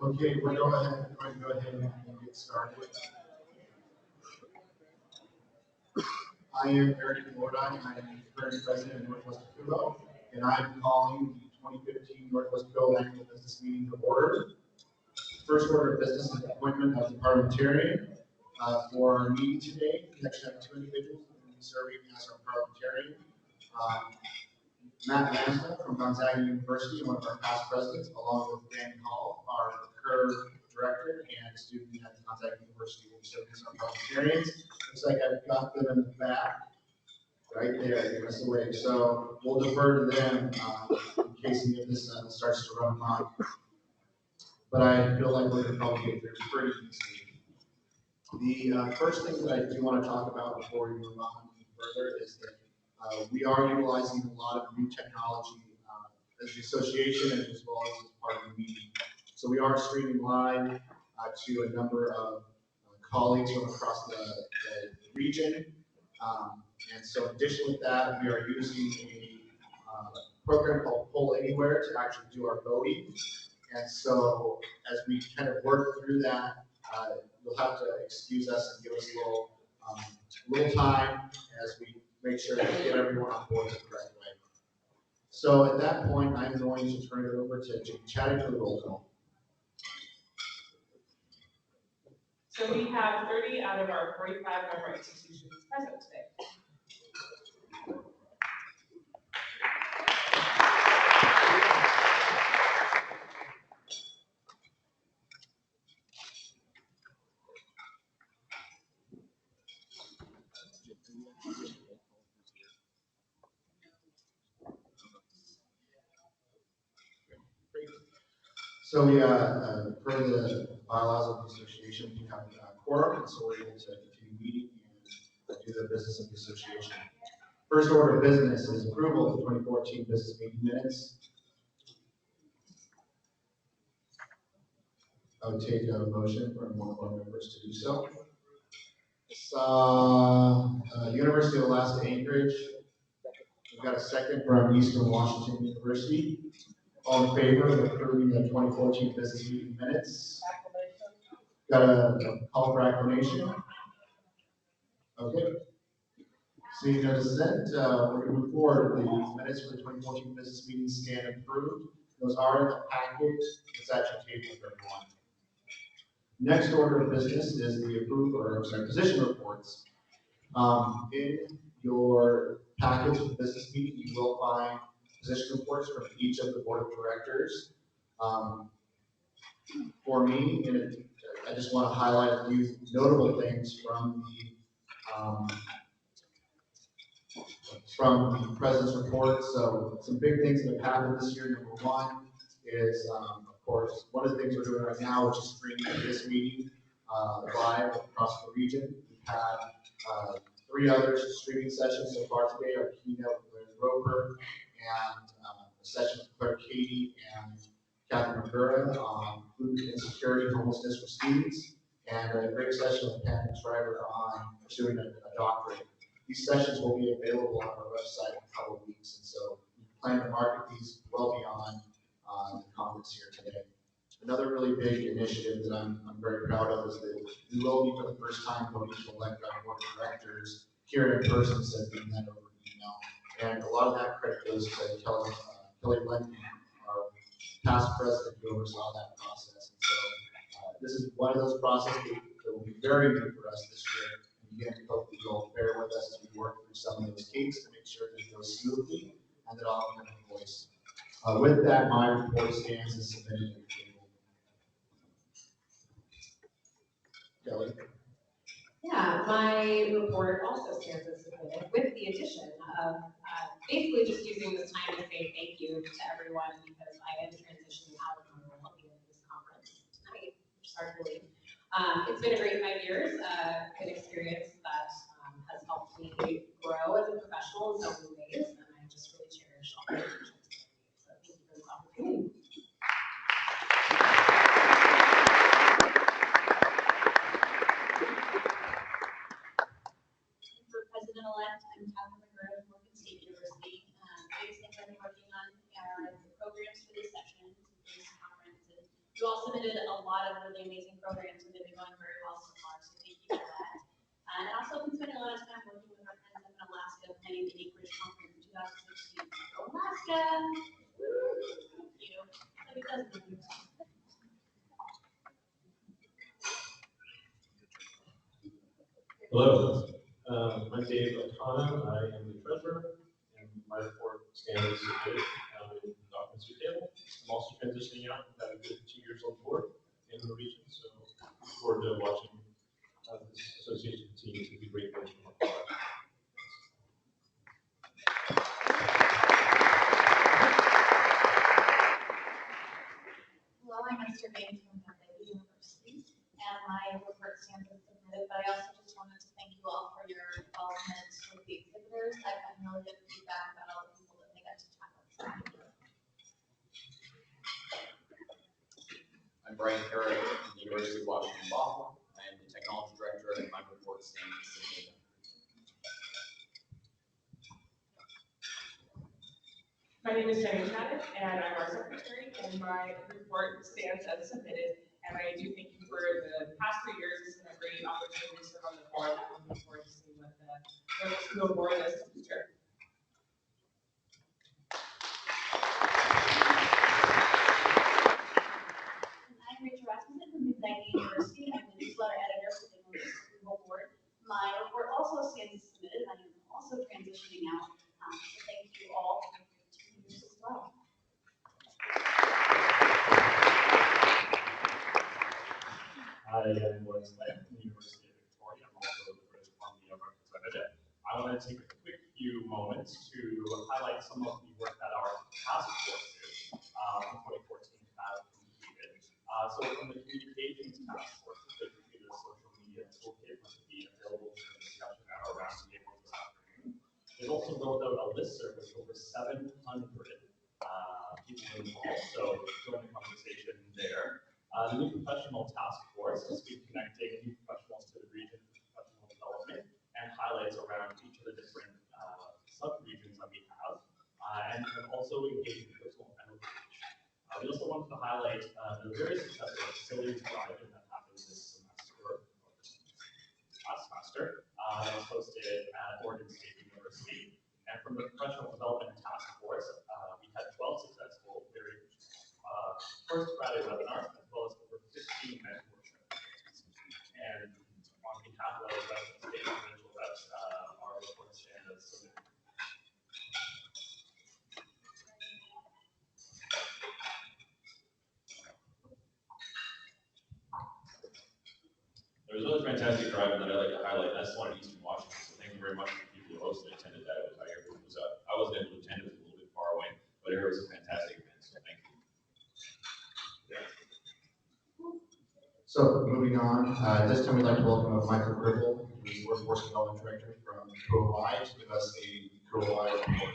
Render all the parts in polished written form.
Okay, we're going to go ahead and get started. I am Eric Lordi. I am the current president of NWACUHO, and I'm calling the 2015 NWACUHO Annual Business Meeting to order. First order of business is the appointment of the parliamentarian. For our meeting today, we actually have two individuals who will be serving as our parliamentarian. Matt Lansma from Gonzaga University, one of our past presidents, along with Dan Hall, our current director and student at Gonzaga University, will be serving as our parliamentarians. Looks like I've got them in the back, right there, give us away. So we'll defer to them in case any of this starts to run amok. But I feel like we're going to probably get through pretty easily. The first thing that I do want to talk about before we move on further is that we are utilizing a lot of new technology as the association and as well as part of the meeting. So we are streaming live to a number of colleagues from across the region. And so in addition with that, we are using a program called Poll Anywhere to actually do our voting. And so as we kind of work through that, you'll have to excuse us and give us a little time as we make sure that we get everyone on board the correct way. So at that point, I'm going to turn it over to Chad for the roll call. So we have 30 out of our 45 member institutions present today. So we, per the bylaws of the association, we have a quorum, and so we're able to continue meeting and do the business of the association. First order of business is approval of the 2014 business meeting minutes. I would take a motion from one of our members to do so. University of Alaska Anchorage. We've got a second from Eastern Washington University. All in favor of approving the 2014 business meeting minutes? Got a call for acclamation? Okay. Seeing no dissent, we're going to move forward. The minutes for the 2014 business meeting stand approved. Those are in the packet. It's actually tabled for everyone. Next order of business is the position reports. In your package of the business meeting, you will find position reports from each of the board of directors. For me, I just want to highlight a few notable things from the president's report. So some big things that have happened this year. Number one is, of course, one of the things we're doing right now, which is streaming this meeting live across the region. We've had 3 other streaming sessions so far today. Our keynote with Liz Roper, and a session with Claire Katie and Catherine Magura on food insecurity and homelessness for students, and a great session with Pam Schreiber on pursuing a doctorate. These sessions will be available on our website in a couple of weeks, and so we plan to market these well beyond the conference here today. Another really big initiative that I'm very proud of is that we will be for the first time voting to elect our board of directors here in person instead of doing that over email. And a lot of that credit goes to Kelly Lennon, our past president, who oversaw that process. And so this is one of those processes that will be very new for us this year. And again, hopefully you'll bear with us as we work through some of those kinks to make sure that it goes smoothly and that all have a voice. With that, my report stands as submitted at the table. Kelly? Yeah, my report also stands as submitted with the addition of basically just using this time to say thank you to everyone because I am transitioning out of my role at this conference tonight, which is hard to believe. It's been a great 5 years, good experience that has helped me grow as a professional in so many ways, and I just really cherish all the relationships. So thank you for this opportunity. President-elect, I'm Catherine Magura of Morgan State University. Biggest things I've been working on are the programs for this session, this conference, and You all submitted a lot of really amazing programs and they've been going very well so far, so thank you for that. And also been spending a lot of time working with our friends up in Alaska planning the Anchorage Conference in 2016. Go Alaska! Woo! Thank you. Like it does nothing. Hello, I'm Dave O'Connor. I am the treasurer, and my report stands submitted in the documents to your table. I'm also transitioning out. I've had a good 2 years on board in the region, so look forward to watching this association continue to be great place for my life. Hello, I'm Mr. Baines from NWACUHO University, and my report stands as submitted, but I also just wanted to thank you all for your involvement with the exhibitors. I've gotten really good feedback about all the people that they got to chat with. I'm Brian Carrick from the University of Washington, Bothell. I am the technology director, and my report stands submitted. My name is Jenny Chaddick, and I'm our secretary, and my report stands as submitted. And I do thank you for the past 3 years. It's been a great opportunity to serve on the board. I'm looking forward to seeing what the NWACUHO board does in the future. I'm Rachel Rasmussen from Gonzaga University. I'm the newsletter editor for the NWACUHO board. My report also stands as submitted. I am also transitioning out. So thank you all for your 2 years as well. I am Lawrence Lamb from the University of Victoria. I'm also the British Columbia representative. I want to take a quick few moments to highlight some of the work that our task forces in 2014 have completed. So from the communications task force, they completed a social media toolkit which will be available for discussion at our roundtable this afternoon. They've also rolled out a listserv with over 700 people involved, so join the conversation there. The new professional task force has been connecting new professionals to the region for professional development and highlights around each of the different sub-regions that we have, and also engaging personal and outreach. We also wanted to highlight the very successful facilities drive that happened this semester, last semester, that was hosted at Oregon State University. And from the professional development task force, we had 12 successful, very first Friday webinars, as well as over 15 mentorships. And on behalf of the rest of the state provincial reps, our report stands as submitted. There was another fantastic drive that I'd like to highlight, and that's the one in Eastern Washington. So thank you very much to the people who hosted and attended that. I wasn't able to attend, it was a little bit far away, but it was a fantastic event, so thank you. So moving on, this time we'd like to welcome Michael Gribble, who's the Workforce Development Director from NWACUHO, to give us a NWACUHO report.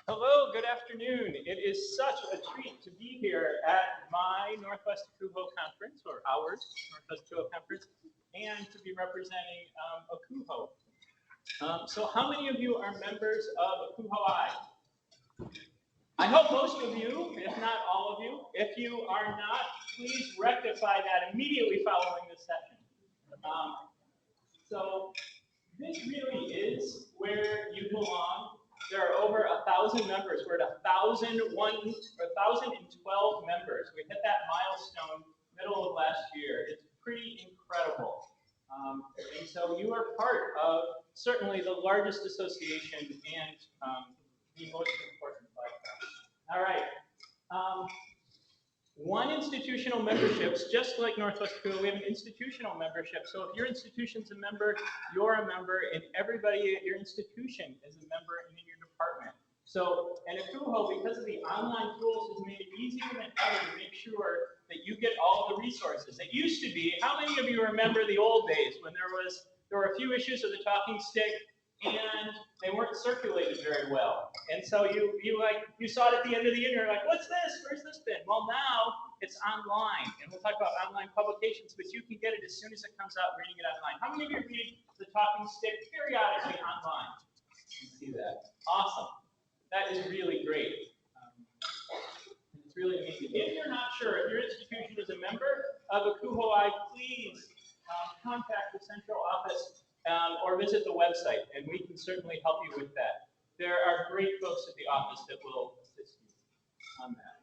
Hello, good afternoon. It is such a treat to be here at my NWACUHO conference, or ours, NWACUHO conference, and to be representing ACUHO. So how many of you are members of ACUHO? I hope most of you, if not all of you. If you are not, please rectify that immediately following this session. So this really is where you belong. There are over 1,000 members. We're at 1,012 members. We hit that milestone middle of last year. It's pretty incredible. And so you are part of certainly the largest association and the most important platform. All right. One institutional memberships, just like NWACUHO, we have an institutional membership. So if your institution's a member, you're a member, and everybody at your institution is a member in your department. So, and ACUHO, because of the online tools, has made it easier than ever to make sure that you get all of the resources. It used to be, how many of you remember the old days when there were a few issues of the talking stick, and they weren't circulated very well. And so you saw it at the end of the year, and you're like, what's this? Where's this been? Well, now it's online, and we'll talk about online publications, but you can get it as soon as it comes out, reading it online. How many of you read The Talking Stick periodically online? You see that. Awesome. That is really great. It's really amazing. If you're not sure, if your institution is a member of NWACUHO, please contact the central office or visit the website, and we can certainly help you with that. There are great folks at the office that will assist you on that.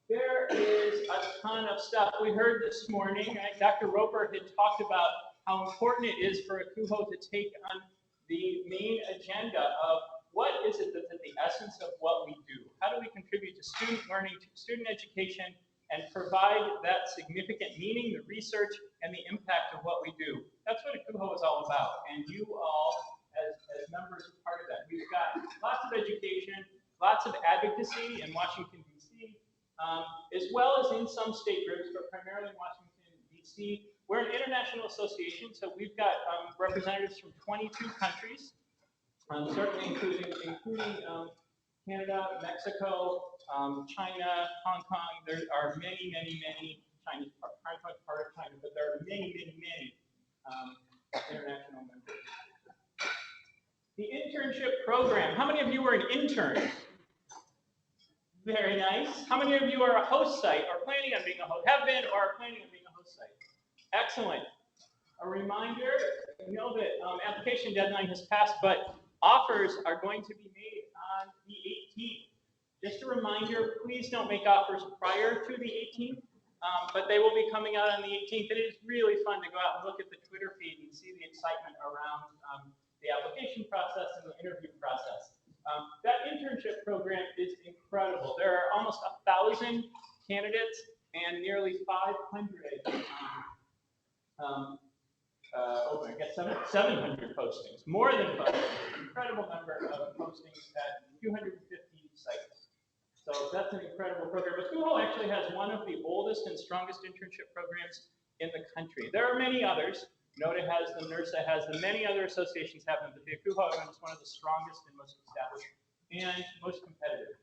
There is a ton of stuff. We heard this morning, right? Dr. Roper had talked about how important it is for NWACUHO to take on the main agenda of what is it that's at the essence of what we do? How do we contribute to student learning, to student education, and provide that significant meaning, the research, and the impact of what we do? That's what NWACUHO is all about, and you all, as members, are part of that. We've got lots of education, lots of advocacy in Washington, D.C., as well as in some state groups, but primarily in Washington, D.C. We're an international association, so we've got representatives from 22 countries, certainly including Canada, Mexico, China, Hong Kong. There are many Chinese, Hong Kong part of China, but there are many international members. The internship program. How many of you are an intern? Very nice. How many of you are a host site or planning on being a host, have been or are planning on being a host site? Excellent. A reminder, I know that application deadline has passed, but offers are going to be made on the 18th. Just a reminder, please don't make offers prior to the 18th, but they will be coming out on the 18th. It is really fun to go out and look at the Twitter feed and see the excitement around the application process and the interview process. That internship program is incredible. There are almost 1,000 candidates and nearly 500 I guess 700 postings, more than 500, incredible number of postings at 250 sites. So that's an incredible program. But NWACUHO actually has one of the oldest and strongest internship programs in the country. There are many others. NOTA has them, NERSA has them, many other associations have them, but the NWACUHO one is one of the strongest and most established and most competitive.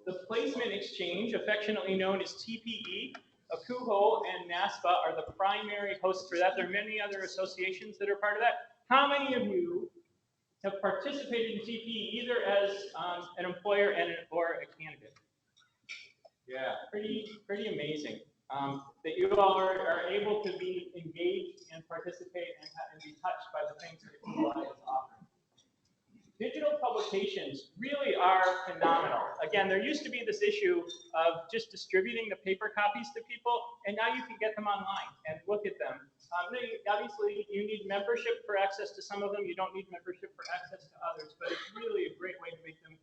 The Placement Exchange, affectionately known as TPE, NWACUHO and NASPA are the primary hosts for that. There are many other associations that are part of that. How many of you have participated in TPE either as an employer or a candidate? Yeah, pretty amazing that you all are able to be engaged and participate and be touched by the things that NWACUHO is offering. Digital publications really are phenomenal. Again, there used to be this issue of just distributing the paper copies to people, and now you can get them online and look at them. Obviously, you need membership for access to some of them. You don't need membership for access to others, but it's really a great way to make them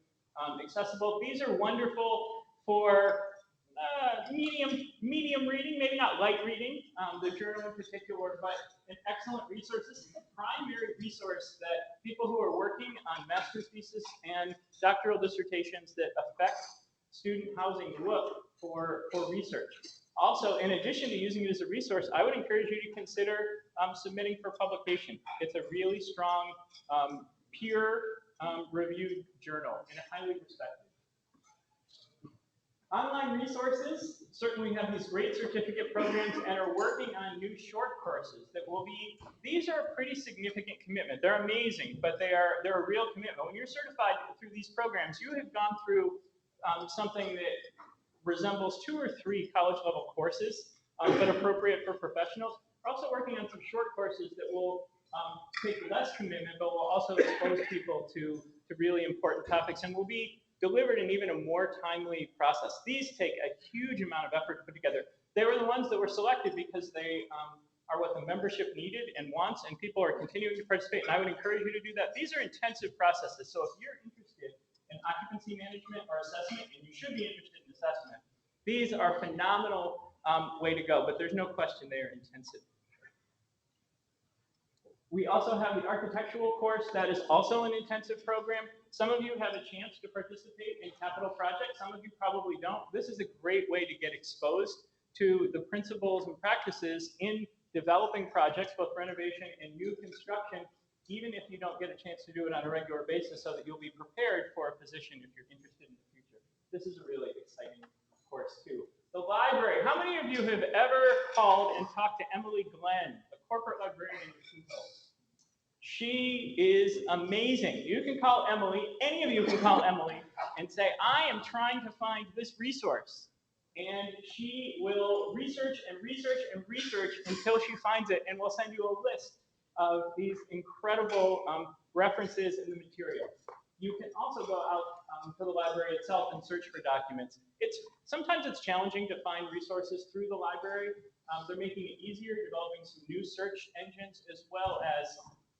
accessible. These are wonderful for medium reading, maybe not light reading, the journal in particular, but an excellent resource. This is the primary resource that people who are working on master's thesis and doctoral dissertations that affect student housing look for research. Also, in addition to using it as a resource, I would encourage you to consider submitting for publication. It's a really strong, peer-reviewed journal and highly respected. Online resources, certainly we have these great certificate programs and are working on new short courses that will be, these are a pretty significant commitment. They're amazing, but they're a real commitment. When you're certified through these programs, you have gone through something that resembles 2 or 3 college level courses, but appropriate for professionals. We're also working on some short courses that will take less commitment, but will also expose people to really important topics and will be delivered in even a more timely process. These take a huge amount of effort to put together. They were the ones that were selected because they are what the membership needed and wants, and people are continuing to participate, and I would encourage you to do that. These are intensive processes, so if you're interested in occupancy management or assessment, and you should be interested in assessment, these are a phenomenal way to go, but there's no question they are intensive. We also have the architectural course that is also an intensive program. Some of you have a chance to participate in capital projects. Some of you probably don't. This is a great way to get exposed to the principles and practices in developing projects, both renovation and new construction, even if you don't get a chance to do it on a regular basis, so that you'll be prepared for a position if you're interested in the future. This is a really exciting course too. The library. How many of you have ever called and talked to Emily Glenn, a corporate librarian in NWACUHO? She is amazing. You can call Emily, any of you can call Emily and say, I am trying to find this resource. And she will research and research and research until she finds it, and will send you a list of these incredible references in the material. You can also go out to the library itself and search for documents. Sometimes it's challenging to find resources through the library. They're making it easier, developing some new search engines, as well as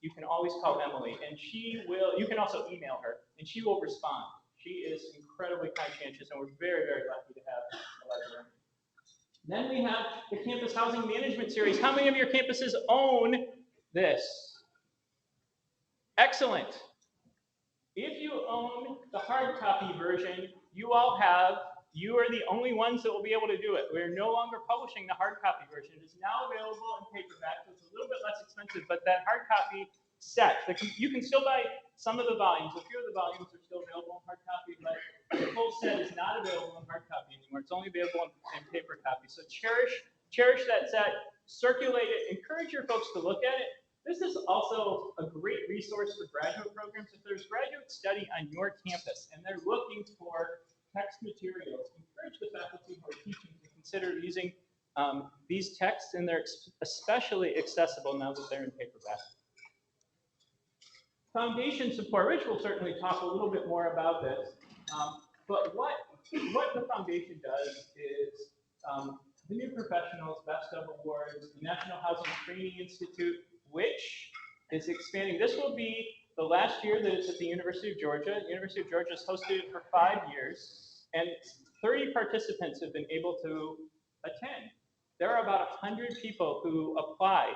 you can always call Emily, and you can also email her, and she will respond. She is incredibly conscientious, and we're very, very lucky to have a librarian. Then we have the Campus Housing Management Series. How many of your campuses own this? Excellent. If you own the hard copy version, you are the only ones that will be able to do it. We're no longer publishing the hard copy version. It is now available in paperback, so it's a little bit less expensive, but that hard copy set, you can still buy some of the volumes. A few of the volumes are still available in hard copy, but the full set is not available in hard copy anymore. It's only available in paper copy. So cherish that set, circulate it, encourage your folks to look at it. This is also a great resource for graduate programs. If there's graduate study on your campus and they're looking for text materials, encourage the faculty who are teaching to consider using these texts, and they're especially accessible now that they're in paperback. Foundation support. Rich will certainly talk a little bit more about this, but what the foundation does is the New Professionals Best of Awards, the National Housing Training Institute, which is expanding. This will be the last year that it's at the University of Georgia. The University of Georgia has hosted it for 5 years, and 30 participants have been able to attend. There are about 100 people who apply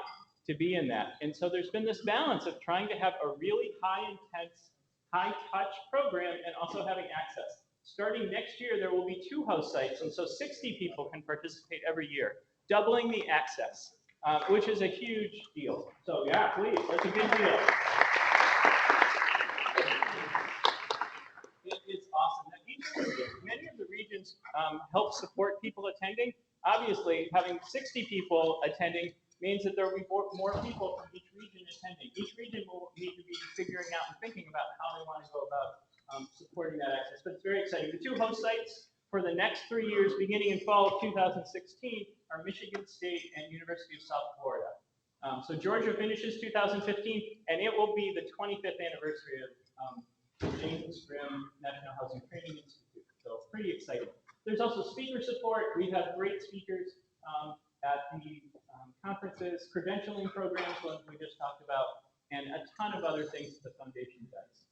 to be in that. And so there's been this balance of trying to have a really high-intense, high-touch program and also having access. Starting next year, there will be 2 host sites, and so 60 people can participate every year, doubling the access, which is a huge deal. So yeah, please, that's a big deal. It's awesome. Many of the regions help support people attending. Obviously, having 60 people attending means that there will be more people from each region attending. Each region will need to be figuring out and thinking about how they want to go about supporting that access. But it's very exciting. The 2 host sites for the next 3 years, beginning in fall of 2016, are Michigan State and University of South Florida. So Georgia finishes 2015, and it will be the 25th anniversary of James Grimm National Housing Training Institute. So pretty exciting. There's also speaker support. We have great speakers at the conferences, credentialing programs, ones we just talked about, and a ton of other things that the foundation does.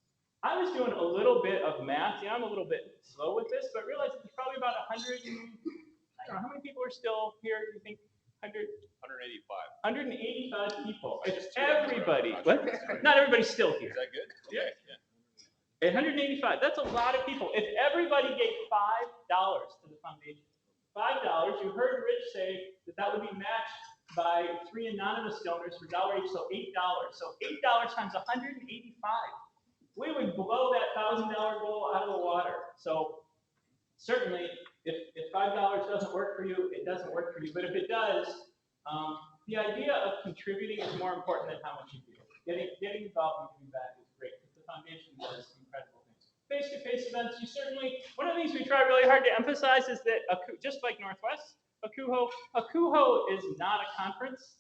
I was doing a little bit of math. Yeah, I'm a little bit slow with this, but realized there's probably about 100 and, I don't know, how many people are still here? Do you think 100? 185. 185 people. It's everybody. What? Not everybody's still here. Is that good? Yeah. Yeah. 185. That's a lot of people. If everybody gave $5 to the foundation, $5, you heard Rich say that would be matched by 3 anonymous donors for $1 each, so $8. So $8 times 185. We would blow that $1,000 goal out of the water. So certainly, if $5 doesn't work for you, it doesn't work for you. But if it does, the idea of contributing is more important than how much you do. Getting involved and giving back is great. The foundation does incredible things. Face-to-face events, one of the things we try really hard to emphasize is that, just like Northwest, NWACUHO is not a conference.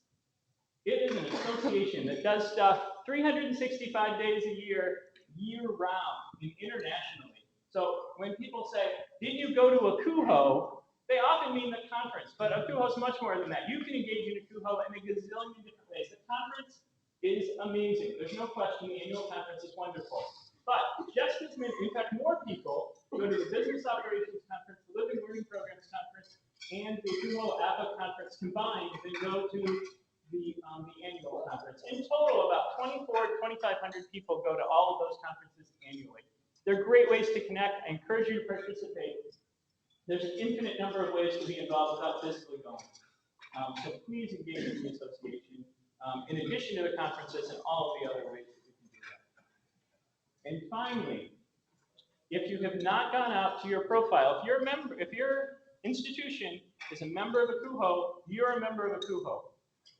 It is an association that does stuff 365 days a year, year-round, and internationally. So when people say, did you go to NWACUHO, they often mean the conference, but NWACUHO is much more than that. You can engage in NWACUHO in a gazillion different ways. The conference is amazing. There's no question the annual conference is wonderful. But just as many, in fact, more people go to the Business Operations Conference, the Living Learning Programs Conference, and the NWACUHO APA Conference combined than go to the annual conference. In total, about 2,500 people go to all of those conferences annually. They're great ways to connect. I encourage you to participate. There's an infinite number of ways to be involved without physically going. So please engage in the association, in addition to the conferences and all of the other ways And finally, if you have not gone out to your profile, if your institution is a member of NWACUHO, you're a member of NWACUHO.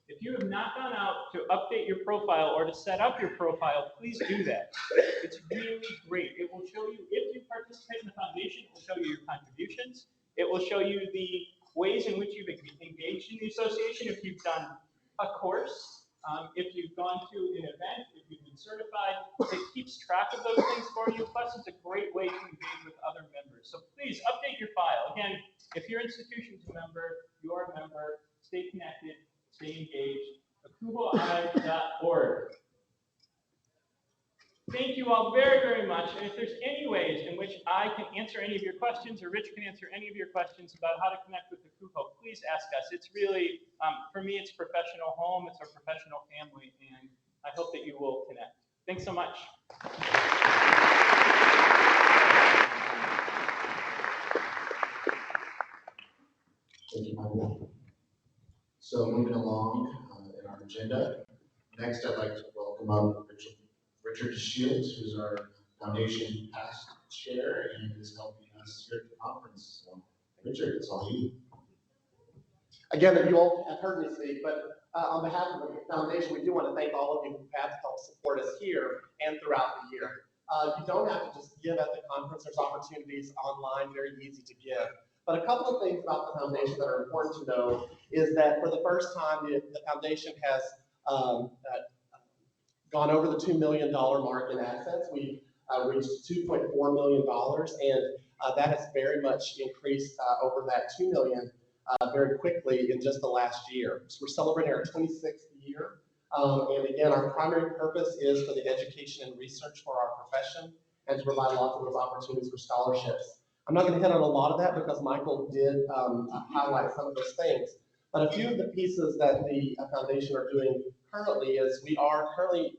If you have not gone out to update your profile or to set up your profile, please do that. It's really great. It will show you, if you participate in the foundation, it will show you your contributions. It will show you the ways in which you've engaged in the association, if you've done a course, if you've gone to an event, if you've been certified. It keeps track of those things for you. Plus, it's a great way to engage with other members. So please update your file. Again, if your institution's a member, you're a member, stay connected, stay engaged. NWACUHO.org. Thank you all very, very much. And if there's any ways in which I can answer any of your questions, or Rich can answer any of your questions about how to connect with NWACUHO, please ask us. It's really, for me, it's a professional home, it's our professional family, and I hope that you will connect. Thanks so much. Thank you, Michael. So moving along in our agenda, next I'd like to welcome up Richard Shields, who's our foundation past chair and is helping us here at the conference. So, Richard, it's all you. Again, you all have heard me speak, but on behalf of the foundation, we do want to thank all of you who have helped support us here and throughout the year. You don't have to just give at the conference. There's opportunities online, very easy to give. But a couple of things about the foundation that are important to know is that for the first time, the foundation has gone over the $2 million mark in assets. We reached $2.4 million, and that has very much increased over that $2 million very quickly in just the last year. So we're celebrating our 26th year. And again, our primary purpose is for the education and research for our profession and to provide lots of those opportunities for scholarships. I'm not going to hit on a lot of that because Michael did highlight some of those things. But a few of the pieces that the foundation are doing currently is we are currently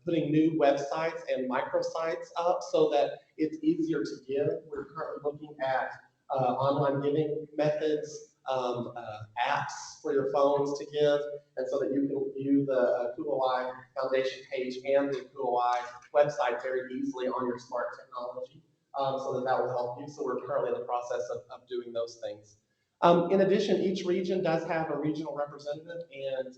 putting new websites and microsites up so that it's easier to give. We're currently looking at online giving methods, apps for your phones to give, and so that you can view the NWACUHO Foundation page and the NWACUHO website very easily on your smart technology, so that will help you. So we're currently in the process of doing those things. In addition, each region does have a regional representative, and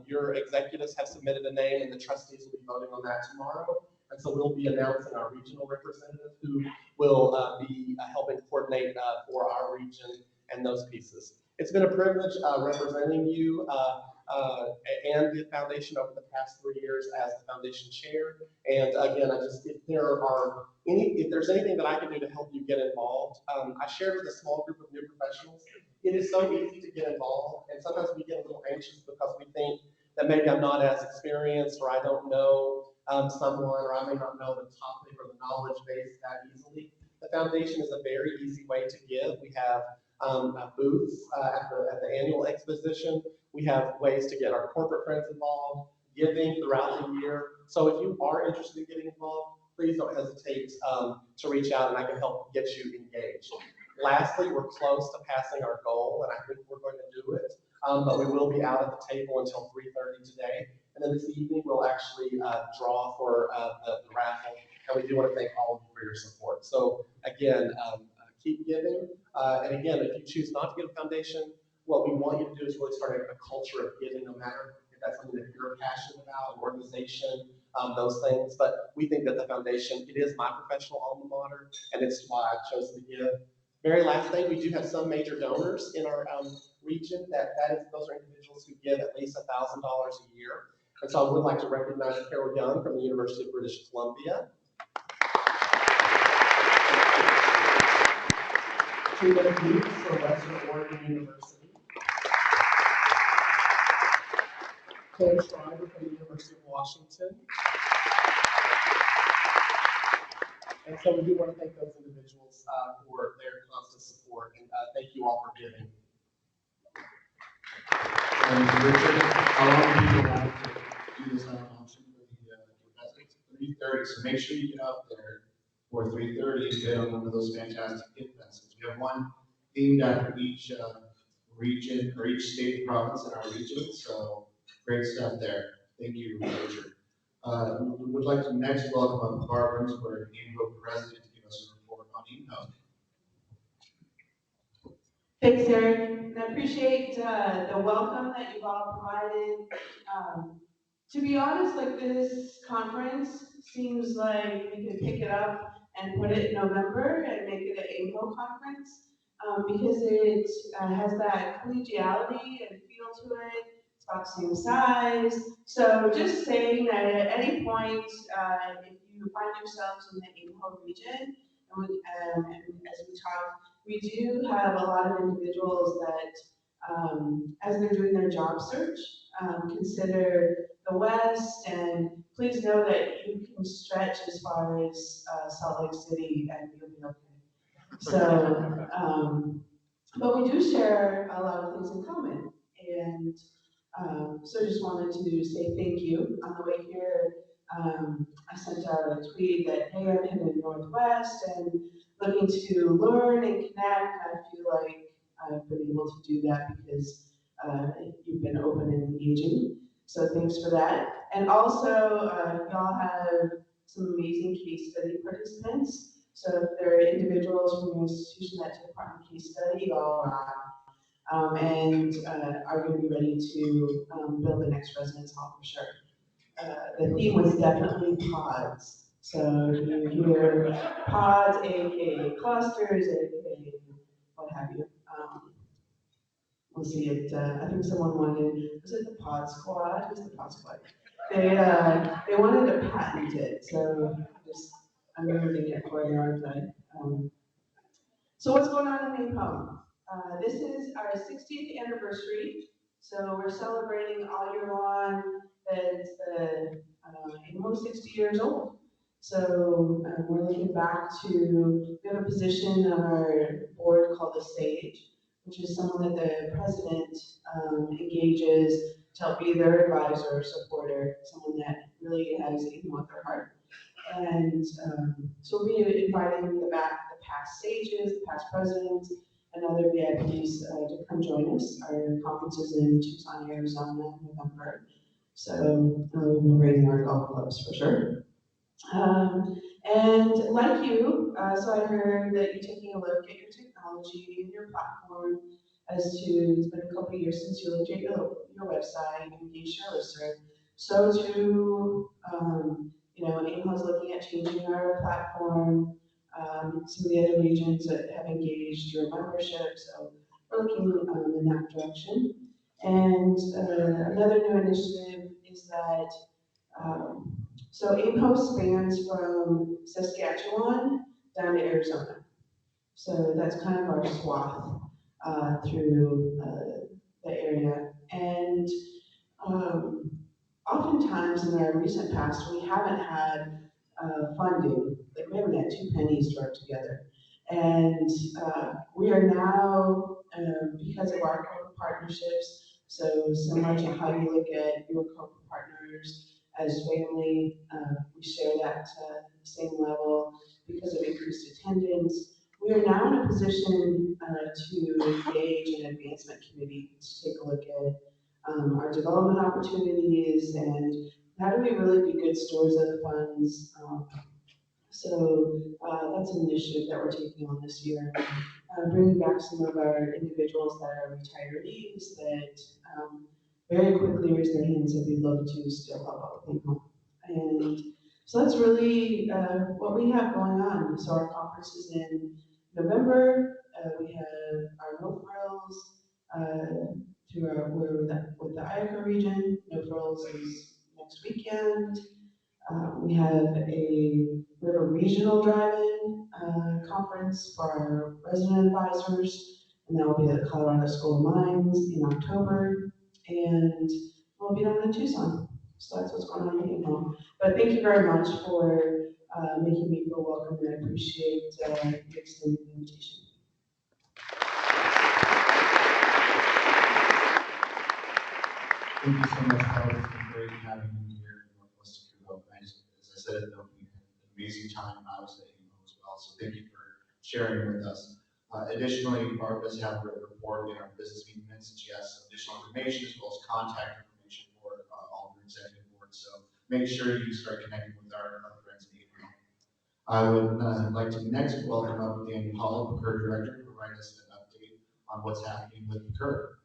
your executives have submitted a name, and the trustees will be voting on that tomorrow. And so we'll be announcing our regional representative who will be helping coordinate for our region and those pieces. It's been a privilege representing you and the foundation over the past 3 years as the foundation chair. And again, if there's anything that I can do to help you get involved, I shared with a small group of new professionals. It is so easy to get involved, and sometimes we get a little anxious because we think that maybe I'm not as experienced, or I don't know someone, or I may not know the topic or the knowledge base that easily. The foundation is a very easy way to give. We have booths at the annual exposition. We have ways to get our corporate friends involved, giving throughout the year. So if you are interested in getting involved, please don't hesitate to reach out, and I can help get you engaged. Lastly, we're close to passing our goal, and I think we're going to do it. But we will be out at the table until 3:30 today. And then this evening, we'll actually draw for the raffle. And we do want to thank all of you for your support. So again, keep giving. And again, if you choose not to get a foundation, what we want you to do is really start a culture of giving, no matter if that's something that you're passionate about, an organization, those things. But we think that the foundation, it is my professional alma mater, and it's why I've chosen to give. Very last thing, we do have some major donors in our region. Those are individuals who give at least $1,000 a year. And so I would like to recognize Carol Young from the University of British Columbia. Tina Hughes from Western Oregon University. Kim Schreiber from the University of Washington. And so we do want to thank those individuals for their constant support, and thank you all for giving. And Richard, how long do you want to do this option for the 3:30? So make sure you get out there for 3:30 and get on one of those fantastic gift baskets. We have one themed after each region or each state and province in our region. So great stuff there. Thank you, Richard. We would like to next welcome up Barbara Winsberg, NWACUHO president, to give us a report on NWACUHO. Thanks, Eric. And I appreciate the welcome that you've all provided. To be honest, like this conference seems like we could pick it up and put it in November and make it an NWACUHO conference because it has that collegiality and feel to it. It's about the same size. So just saying that at any point, if you find yourselves in the NWACUHO region, and as we talk, we do have a lot of individuals that, as they're doing their job search, consider the West, and please know that you can stretch as far as Salt Lake City and you'll be okay. So, but we do share a lot of things in common, and so just wanted to say thank you. On the way here, I sent out a tweet that, hey, I'm headed Northwest and looking to learn and connect. I feel like I've been able to do that because you've been open and engaging. So thanks for that. And also, y'all have some amazing case study participants. So if there are individuals from your institution that took part in case study, y'all and are going to be ready to build the next residence hall for sure. The theme was definitely pods. So you hear pods, aka clusters, aka what have you. We'll see it. I think someone wanted, was it the pod squad? Who's the pod squad? They wanted to patent it. So I'm moving it for you, aren't I? So what's going on in NAPOM? This is our 60th anniversary. So we're celebrating all year long that almost 60 years old. So we're looking back to, we have a position on our board called the SAGE, which is someone that the president engages to help be their advisor or supporter, someone that really has NWACUHO at their heart. And so we'll be inviting the past sages, the past presidents, and other VIPs to come join us. Our conference is in Tucson, Arizona in November. So we'll be raising our golf clubs for sure. And like you, so I heard that you're taking a look at your technology and your platform as to, it's been a couple of years since you looked at your website, you engaged your listserv. So to, NWACUHO is looking at changing our platform. Some of the other regions that have engaged your membership, so we're looking in that direction. And another new initiative is that so NWACUHO spans from Saskatchewan down to Arizona. So that's kind of our swath through the area. And oftentimes in our recent past, we haven't had funding, like we haven't had 2 pennies to work together. And we are now, because of our corporate partnerships, so similar to how you look at your corporate partners as family, we share that same level because of increased attendance. We are now in a position to engage an advancement committee to take a look at our development opportunities and how do we really be good stewards of the funds. So that's an initiative that we're taking on this year. Bringing back some of our individuals that are retirees that very quickly raise their hands and we'd love to still help out with NWACUHO. And so that's really what we have going on. So our conference is in November. We have our No Frills with the IACA region. No Frills is next weekend. We have a regional drive-in conference for our resident advisors, and that will be at the Colorado School of Mines in October, and we'll be down in Tucson. So that's what's going on in NWACUHO. But thank you very much for making me feel welcome, and I appreciate you extending the invitation. Thank you so much, Paul. It's been great having you here in Northwest NWACUHO. As I said, we had an amazing time. I was at NWACUHO as well. So thank you for sharing with us. Additionally, Barb does have a report in our business meeting minutes, and she has some additional information as well as contact information for all of your executive board. So make sure you start connecting with our friends in April. I would like to next welcome up Danny Hall, PCUR Director, to provide us an update on what's happening with PCUR.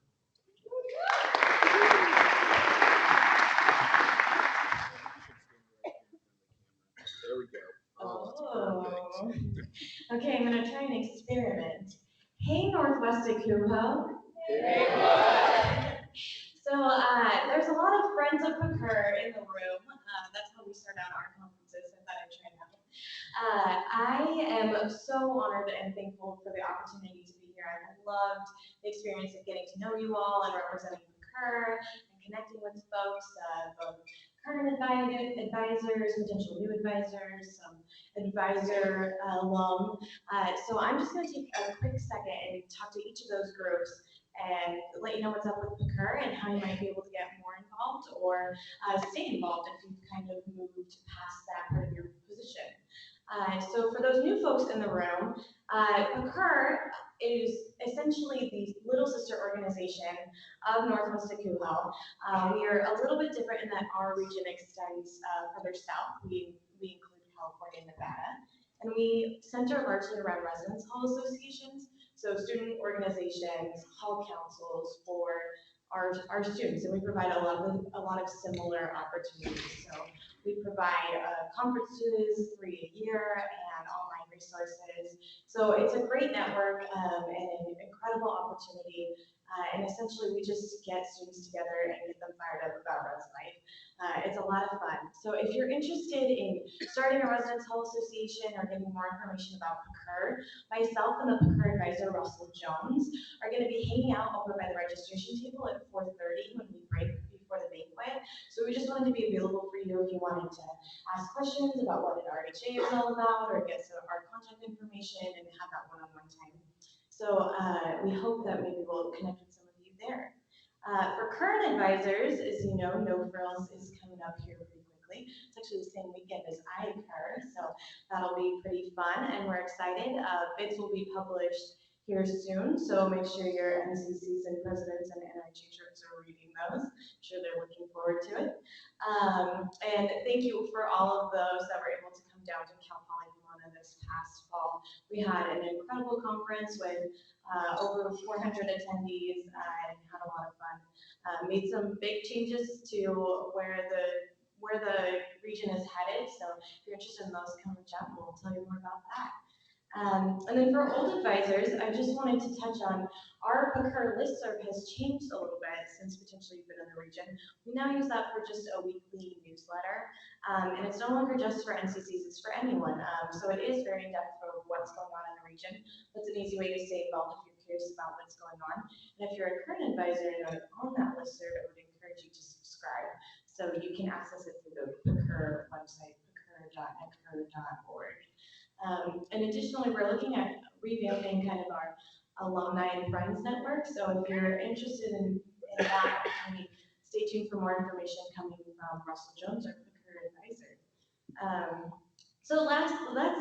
There we go. Oh. Okay, I'm gonna try an experiment. Hey, NWACUHO. So there's a lot of friends of PCUR in the room. That's how we start out our conferences. I thought I'd try that. I am so honored and thankful for the opportunity to be here. I've loved the experience of getting to know you all and representing PCUR and connecting with folks, both current advisors, potential new advisors, some advisor alum. So I'm just going to take a quick second and talk to each of those groups and let you know what's up with PCUR and how you might be able to get more involved or stay involved if you've kind of moved past that part of your position. So for those new folks in the room, PCUR is essentially the little sister organization of NWACUHO. We are a little bit different in that our region extends further south. We include California and Nevada. And we center largely around residence hall associations, so student organizations, hall councils for our students, and we provide a lot of similar opportunities. So we provide conferences 3 a year and online resources. So it's a great network and an incredible opportunity. And essentially, we just get students together and get them fired up about Res Life. It's a lot of fun. So if you're interested in starting a residence hall association or getting more information about PCUR, myself and the PCUR advisor, Russell Jones, are going to be hanging out over by the registration table at 4:30 when we break before the banquet. So we just wanted to be available for you if you wanted to ask questions about what an RHA is all about or get some of our contact information and have that one-on-one time. So we hope that maybe we'll connect with some of you there. For current advisors, as you know, No Frills is coming up here pretty quickly. It's actually the same weekend as ICUR, so that'll be pretty fun, and we're excited. Bids will be published here soon, so make sure your NCCs and presidents and NIG shirts are reading those. I'm sure they're looking forward to it. And thank you for all of those that were able to come down to Cal Poly Pomona this past fall. We had an incredible conference with over 400 attendees and had a lot of fun. Made some big changes to where the region is headed. So if you're interested in those, come and chat. We'll tell you more about that. And then for old advisors, I just wanted to touch on our PCUR listserv has changed a little bit since potentially you've been in the region. We now use that for just a weekly newsletter. And it's no longer just for NCCs, it's for anyone. So it is very in-depth of what's going on in the region. That's an easy way to stay involved if you're curious about what's going on. And if you're a current advisor and are on that listserv, I would encourage you to subscribe. So you can access it through the PCUR website, pcur.ncur.org. And additionally, we're looking at revamping kind of our alumni and friends network. So if you're interested in that, stay tuned for more information coming from Russell Jones, our PCUR advisor. So that's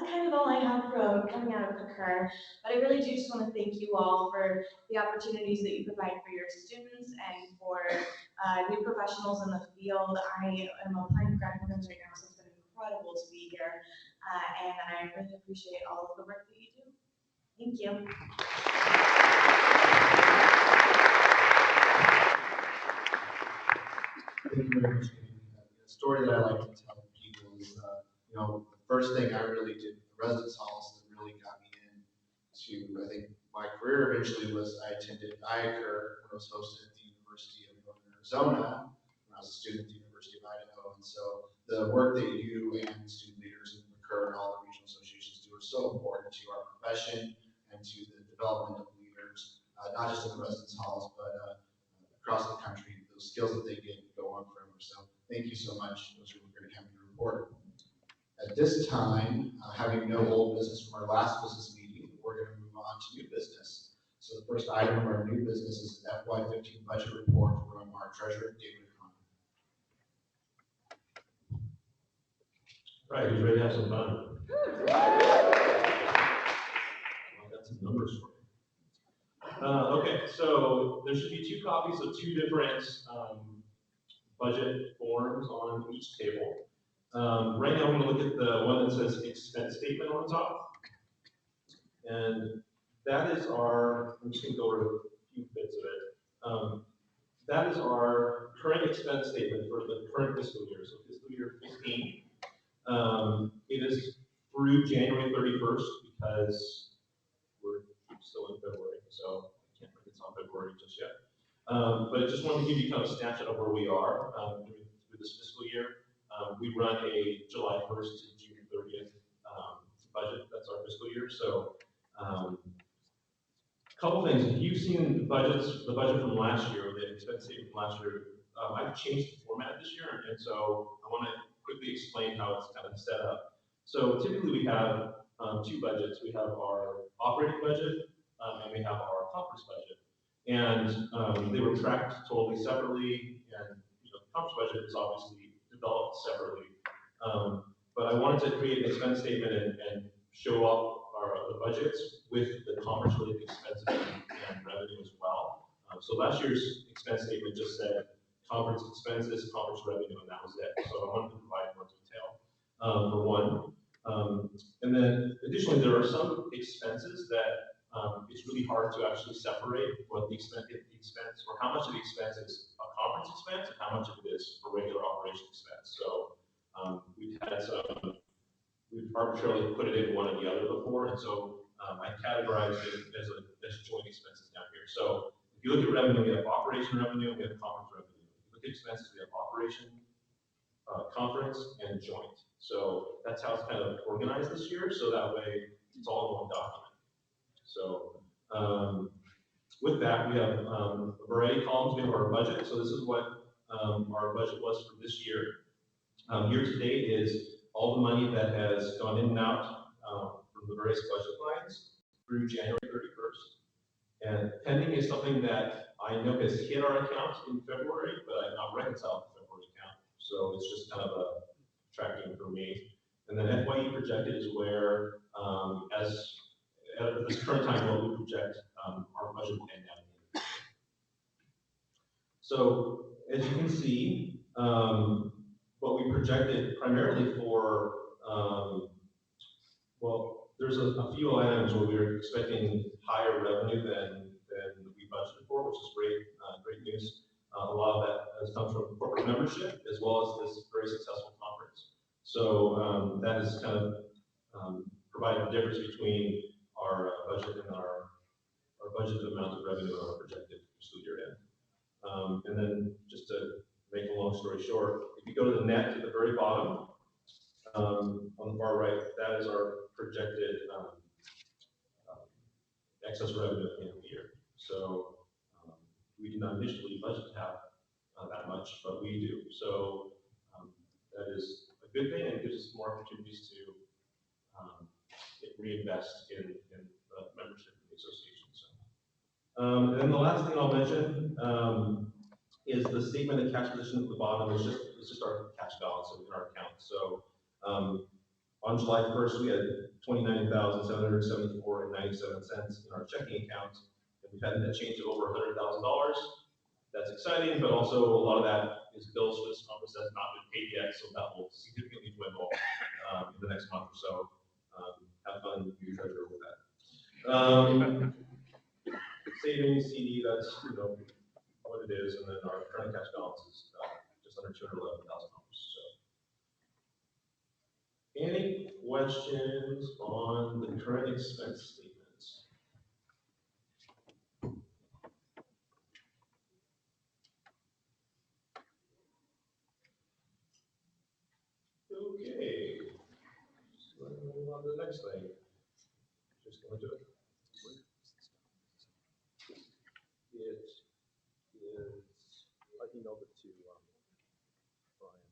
kind of all I have from coming out of PCUR, but I really do just want to thank you all for the opportunities that you provide for your students and for new professionals in the field. I am applying to grad programs right now, so it's been incredible to be here, and I really appreciate all of the work that you do. Thank you. Thank you very much. The story that I like to tell people is, the first thing I really did with the residence halls that really got me into, I think, my career eventually was I attended ICUR when I was hosted at the University of Northern Arizona when I was a student at the University of Idaho. And so the work that you and student leaders in PCUR and all the regional associations do are so important to our profession and to the development of leaders, not just in the residence halls, but across the country. Those skills that they get go on forever. So thank you so much. It was really great having you report. At this time, having no old business from our last business meeting, we're going to move on to new business. So the first item of our new business is an FY15 budget report from our treasurer, David Conner. Right, who's ready to have some fun? I've got some numbers for you. Okay, so there should be 2 copies of 2 different budget forms on each table. Right now, I'm going to look at the one that says expense statement on the top. And that is our, I'm just going to go over a few bits of it. That is our current expense statement for the current fiscal year, so fiscal year 15. It is through January 31st because we're still in February, so I can't think it's on February just yet. But I just wanted to give you kind of a snapshot of where we are through this fiscal year. We run a July 1st to June 30th budget. That's our fiscal year. So, couple things. If you've seen the budget from last year, the expense statement from last year, I've changed the format this year, and so I want to quickly explain how it's kind of set up. So typically we have two budgets. We have our operating budget, and we have our conference budget. And they were tracked totally separately, and the conference budget is obviously developed separately. But I wanted to create an expense statement and show up the budgets with the conference-related expenses and revenue as well. So last year's expense statement just said conference expenses, conference revenue, and that was it. So I wanted to provide more detail for one. And then additionally, there are some expenses that it's really hard to actually separate what the expense or how much of the expense is a conference expense and how much of it is for regular operation expense. So we've arbitrarily put it in one or the other before, and so I categorized it as joint expenses down here. So if you look at revenue, we have operation revenue, we have conference revenue. If you look at expenses, we have operation, conference, and joint. So that's how it's kind of organized this year, so that way it's all in one document. So with that, we have a variety of columns. We have our budget. So this is what our budget was for this year. Year to date is all the money that has gone in and out from the various budget lines through January 31st. And pending is something that I know has hit our account in February, but I've not reconciled the February account. So it's just kind of a tracking for me. And then FYE projected is where, as at this current time, what we project our budget will end out in. So as you can see, what we projected primarily for, well, there's a few items where we were expecting higher revenue than we budgeted for, which is great, great news. A lot of that has come from corporate membership as well as this very successful conference. So that has kind of provided the difference between our budget and our budgeted amount of revenue and our projected fiscal year end. And then just to make a long story short, if you go to the net at the very bottom, on the far right, that is our projected excess revenue at the end of the year. So we did not initially budget to have that much, but we do. So that is a good thing and gives us more opportunities to reinvest in membership in the association. So, and then the last thing I'll mention is the statement of cash position at the bottom is just our cash balance in our account. So on July 1st, we had $29,774.97 in our checking account, and we've had a net change of over $100,000. That's exciting, but also a lot of that is bills for this conference that's not been paid yet, so that will significantly dwindle in the next month or so. Have fun with your treasure with that. Savings, CD, that's what it is, and then our current cash balance is just under $211,000. So, any questions on the current expense statements? Okay, so let's move on to the next thing. Just going to do it. It is. I emailed it to Brian.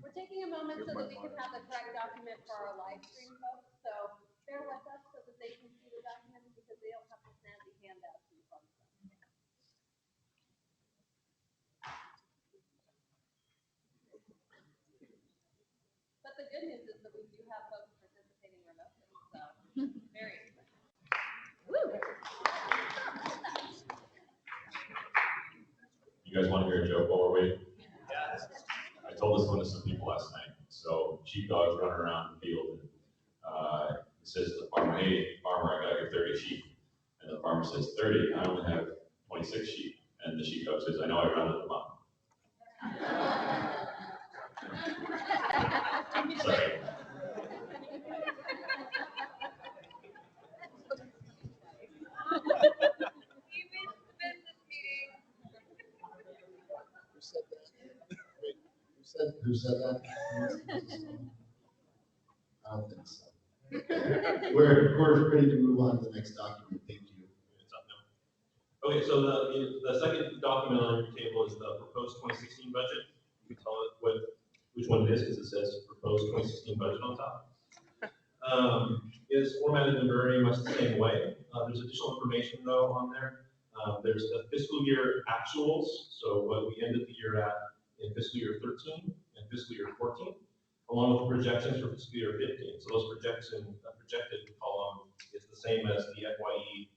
We're taking a moment so that we can have the correct document for our live stream folks. So bear with us so that they can see the document because they don't have the snazzy handouts in front of them. But the good news is that we You guys want to hear a joke while we're waiting? Yes. I told this one to some people last night. So sheepdogs running around the field, and he says to the farmer, "Hey, farmer, I got your 30 sheep." And the farmer says, 30? I only have 26 sheep. And the sheepdog says, "I know, I rounded them up." Sorry. Who said that? Wait, who said that? I don't think so. We're ready to move on to the next document. Thank you. It's up now. Okay, so the second document on your table is the proposed 2016 budget. You can tell it which one it is because it says proposed 2016 budget on top. Is formatted in very much the same way. There's additional information though on there. There's the fiscal year actuals, so what we ended the year at in fiscal year 13 and fiscal year 14, along with the projections for fiscal year 15. So those projected column is the same as the FYE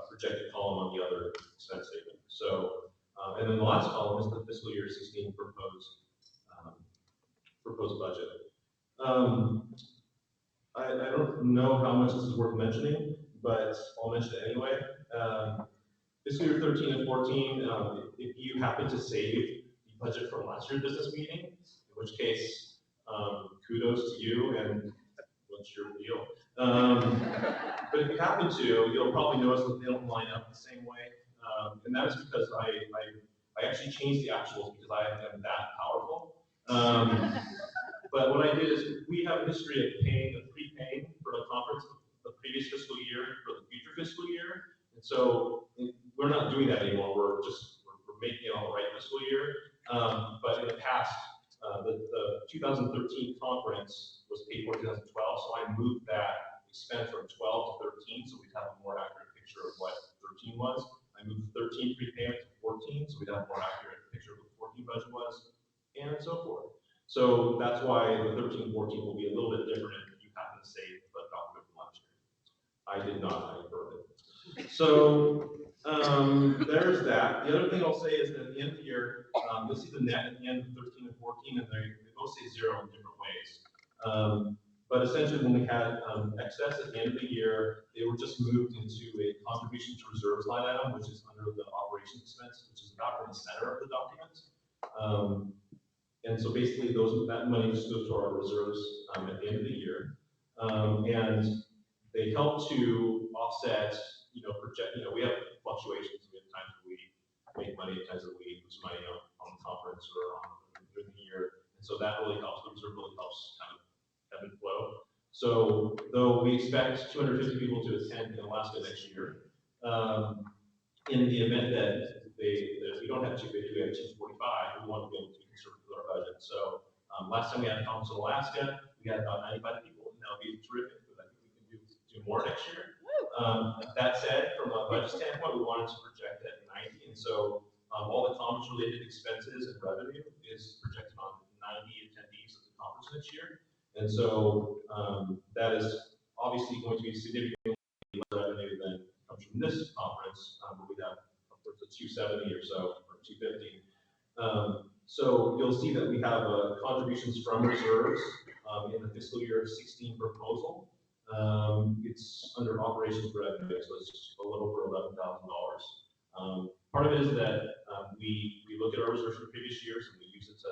projected column on the other expense statement. So, and then the last column is the fiscal year 16 proposed budget. I don't know how much this is worth mentioning, but I'll mention it anyway. Fiscal year 13 and 14, if you happen to save the budget from last year's business meeting, in which case, kudos to you and what's your deal. But if you happen to, you'll probably notice that they don't line up the same way. And that is because I actually changed the actuals because I am that powerful. But what I did is we have a history of prepaying for the conference the previous fiscal year for the future fiscal year. And so we're not doing that anymore. We're making it all the right fiscal year. But in the past, the 2013 conference was paid for 2012. So I moved that expense from 12 to 13. So we'd have a more accurate picture of what 13 was. I moved 13 prepayment to 14. So we'd have a more accurate picture of what the 14 budget was, and so forth. So that's why the 13, 14 will be a little bit different if you happen to save the document from last year. I did not, I confirmed it. So there's that. The other thing I'll say is that at the end of the year, you'll see the net at the end of 13 and 14, and they both say zero in different ways. But essentially when we had excess at the end of the year, they were just moved into a contribution to reserves line item, which is under the operations expense, which is about in the center of the document. And so basically that money just goes to our reserves at the end of the year. And they help to offset, we have fluctuations. We have times where we make money, times that we lose money on the conference or during the year. And so that really helps. The reserve really helps kind of ebb and flow. So though we expect 250 people to attend in Alaska next year, in the event that we don't have 250, we have 245, we want to be able to be conservative with our budget. So last time we had a conference in Alaska, we had about 95 people, and that would be terrific, but I think we can do more next year. That said, from a budget standpoint, we wanted to project at 90, and so all the conference-related expenses and revenue is projected on 90 attendees of the conference next year. And so that is obviously going to be significantly less revenue than comes from this conference, where we have upwards of 270 or so, or 250. So you'll see that we have contributions from reserves in the fiscal year 16 proposal. It's under operations revenue, so it's a little over $11,000. Part of it is that we look at our reserves from previous years and we use it to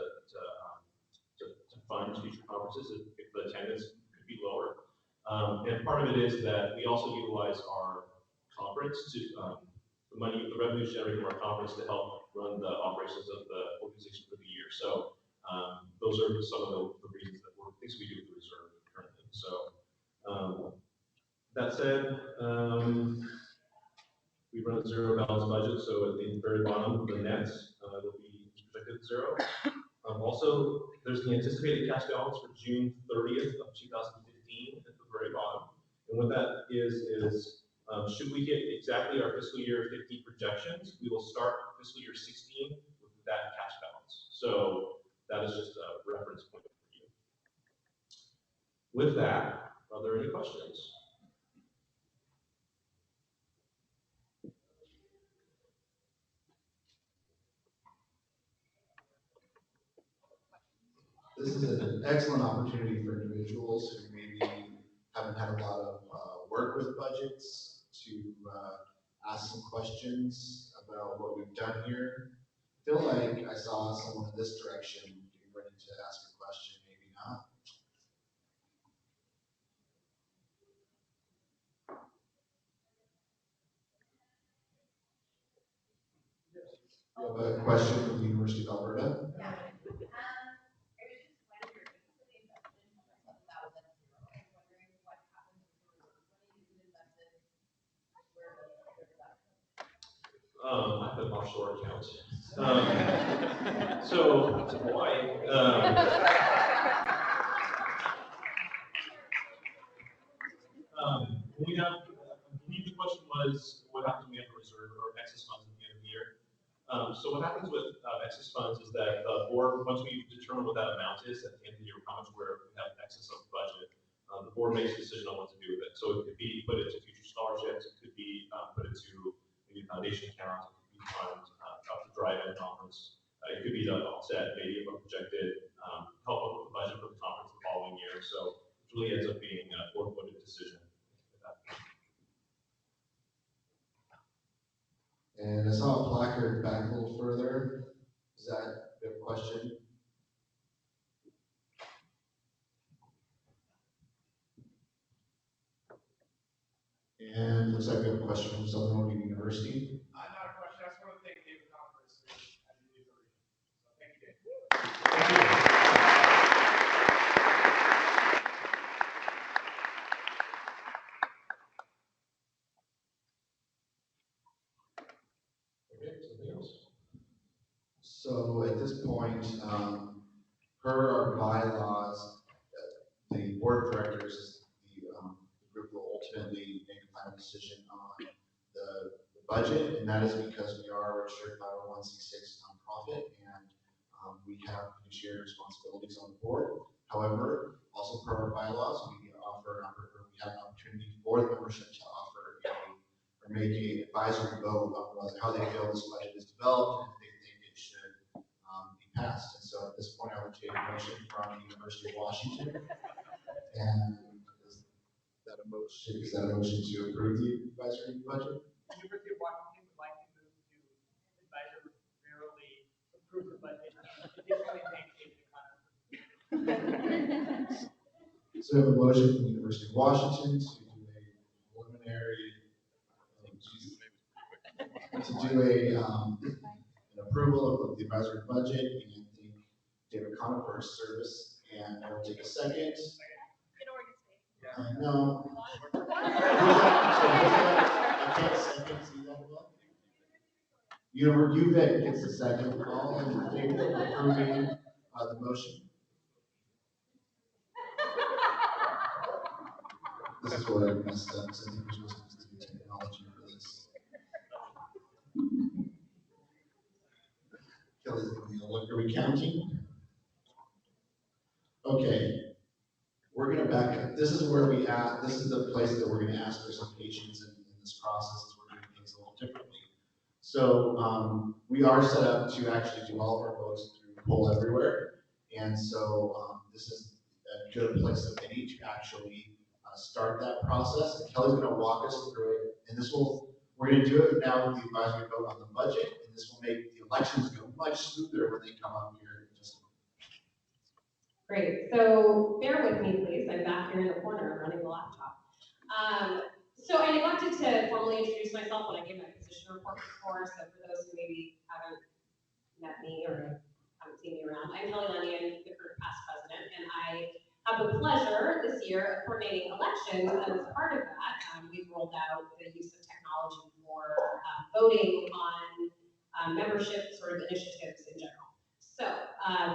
fund future conferences if the attendance could be lower. And part of it is that we also utilize our conference to the revenue generated from our conference to help run the operations of the organization for the year. So those are some of the reasons that things we do with the reserve currently. So that said, we run a zero balance budget. So at the very bottom, the net will be projected at zero. Also, there's the anticipated cash balance for June 30th of 2015 at the very bottom. And what that is should we hit exactly our fiscal year 15 projections, we will start fiscal year 16 with that cash balance. So that is just a reference point for you. With that, are there any questions? this is an excellent opportunity for individuals who maybe haven't had a lot of work with budgets to ask some questions about what we've done here. I feel like I saw someone in this direction getting ready to ask a question, maybe not. You have a question from the University of Alberta? I have an offshore account. So it's Hawaii. We have, I believe the question was, what happens when we have a reserve or excess funds at the end of the year? So what happens with excess funds is that the board, once we determine what that amount is at the end of the year, how much we have excess of budget, the board makes a decision on what to do with it. So it could be put into future scholarships, it could be put into maybe foundation accounts, it could be fund up the drive-in conference. It could be to offset maybe a projected help with the budget for the conference the following year. So it really ends up being a board-voted decision. And I saw a placard back a little further. Is that a question? And looks like we have a question from Southern Oregon University. Not a question. I just want to thank David Conference as you do the region. So thank you, Dave. Okay, something else? So at this point, per our bylaws, the board of directors, the group will ultimately make a final decision on the budget, and that is because we are a registered 501c6 nonprofit, and we have fiduciary responsibilities on the board. However, also per our bylaws, we have an opportunity for the membership to offer or make a advisory vote on whether how they feel this budget is developed and if they think it should be passed. And so at this point, I would take a motion from the University of Washington. And is that a motion to approve the advisory budget? The University of Washington would like to move to advisorily approve the budget. Additionally, thank David Conference. So we have a motion from the University of Washington to do a preliminary, an approval of the advisory budget, and thank David Connor for his service. And I will take a second. In Oregon State. No. I can't second, see that well? UVic gets a second. All in favor of approving the motion? This is where I messed up, so I think we're supposed to do technology for this. Kelly's giving me a look. Are we counting? Okay. We're gonna back up. This is where we at. This is the place that we're gonna ask for some patience in this process as we're doing things a little differently. So we are set up to actually do all of our votes through Poll Everywhere. And so this is a good place that we need to actually start that process. And Kelly's gonna walk us through it. And we're gonna do it now with the advisory vote on the budget. And this will make the elections go much smoother when they come up here in just a moment. Great, so bear with me, please. I'm back here in the corner running the laptop. So I neglected to formally introduce myself when I gave my position report before, so for those who maybe haven't met me or haven't seen me around, I'm Kelly Lennian, the current past president, and I have the pleasure this year of coordinating elections, and as part of that, we've rolled out the use of technology for voting on membership sort of initiatives in general. So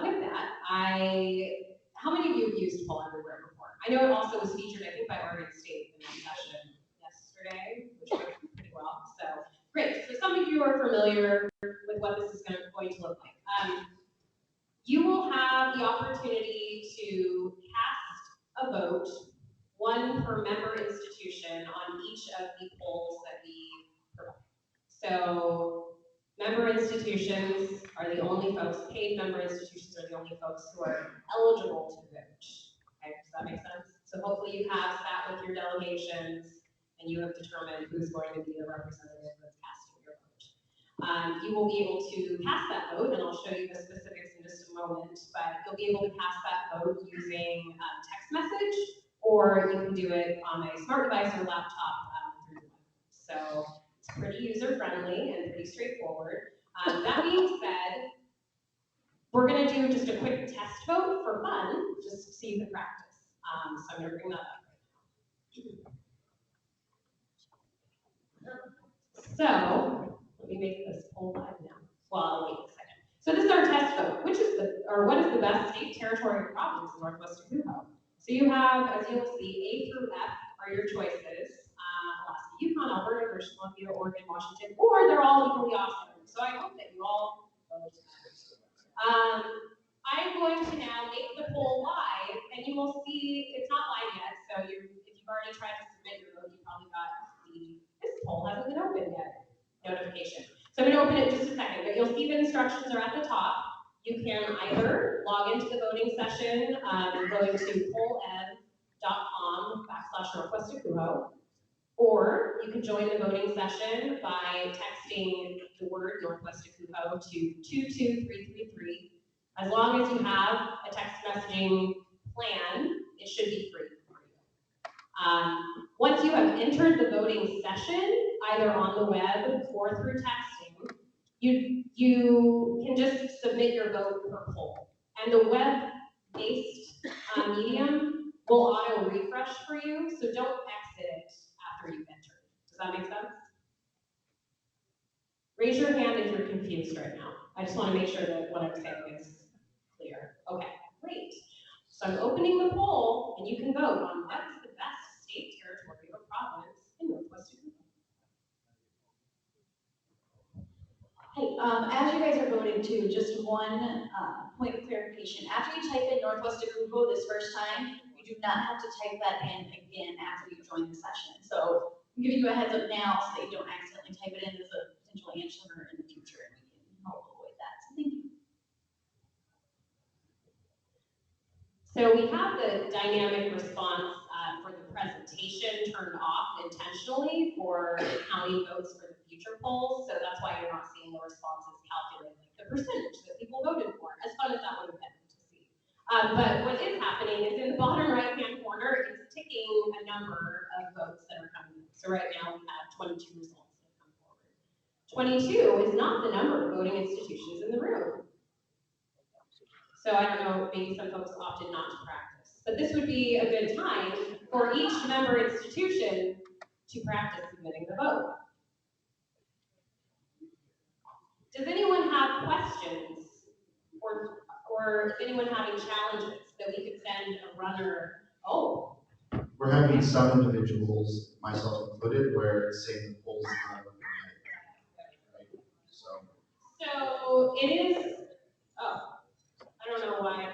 with that, how many of you have used Poll Everywhere before? I know it also was featured, I think, by Oregon State in that session yesterday, which worked pretty well. So great. So some of you are familiar with what this is going to look like. You will have the opportunity to cast a vote, one per member institution, on each of the polls that we provide. So member institutions are the only folks, paid member institutions are the only folks who are eligible to vote. Okay, does that make sense? So hopefully you have sat with your delegations and you have determined who's going to be the representative that's casting your vote. You will be able to cast that vote, and I'll show you the specifics in just a moment, but you'll be able to cast that vote using text message, or you can do it on a smart device or laptop through the web. So it's pretty user-friendly and pretty straightforward. That being said, we're gonna do just a quick test vote for fun, just so you can practice. So I'm gonna bring that up. So, let me make this poll live now. Well, I'll wait a second. So this is our test vote. What is the best state, territory, or province in Northwest NWACUHO? So you have, as you'll see, A through F are your choices. Alaska, Yukon, Alberta, British Columbia, Oregon, Washington, or they're all equally awesome. So I hope that you all vote. I'm going to now make the poll live, and you will see, it's not live yet, so if you've already tried to submit your vote, you probably got this poll hasn't been opened yet notification. So I'm going to open it in just a second, but you'll see the instructions are at the top. You can either log into the voting session, going to pollev.com/Northwest NWACUHO, or you can join the voting session by texting the word Northwest NWACUHO to 22333. As long as you have a text messaging plan, it should be free for you. Once you have entered the voting session, either on the web or through texting, you can just submit your vote per poll. And the web-based medium will auto-refresh for you, so don't exit it after you've entered. Does that make sense? Raise your hand if you're confused right now. I just want to make sure that what I'm saying is clear. Okay, great. So I'm opening the poll, and you can vote on what's the best state, territory, or province in Northwest NWACUHO. Hey, as you guys are voting too, just one point of clarification. After you type in Northwest NWACUHO this first time, you do not have to type that in again after you join the session. So I'm giving you a heads up now so that you don't accidentally type it in as a potential answer in the future, and we can help avoid that. So thank you. So we have the dynamic response for the presentation turned off intentionally for counting votes for the future polls. So that's why you're not seeing the responses calculated, like the percentage that people voted for, as fun as that would have been to see. But what is happening is in the bottom right-hand corner, it's ticking a number of votes that are coming in. So right now we have 22 results that have come forward. 22 is not the number of voting institutions in the room. So I don't know, maybe some folks opted not to practice. But this would be a good time for each member institution to practice submitting the vote. Does anyone have questions? Or is anyone having challenges that we could send a runner? Oh. We're having some individuals, myself included, where it's saying the poll's not open yet. Right? So it is, oh, I don't know why.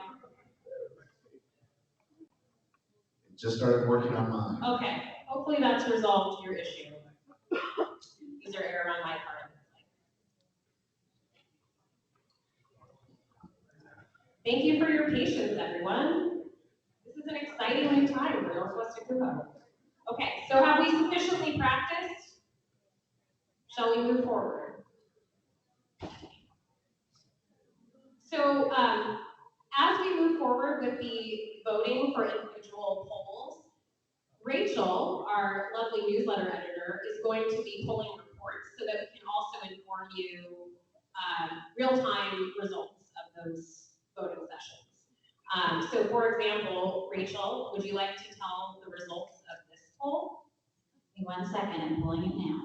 It just started working on mine. Okay, hopefully that's resolved your issue. User error on my part. Thank you for your patience, everyone. This is an exciting new time for Northwest NWACUHO. Okay, so have we sufficiently practiced? Shall we move forward? So as we move forward with the voting for individual polls, Rachel, our lovely newsletter editor, is going to be pulling reports so that we can also inform you real-time results of those voting sessions. So for example, Rachel, would you like to tell the results of this poll? Give me 1 second, I'm pulling it now.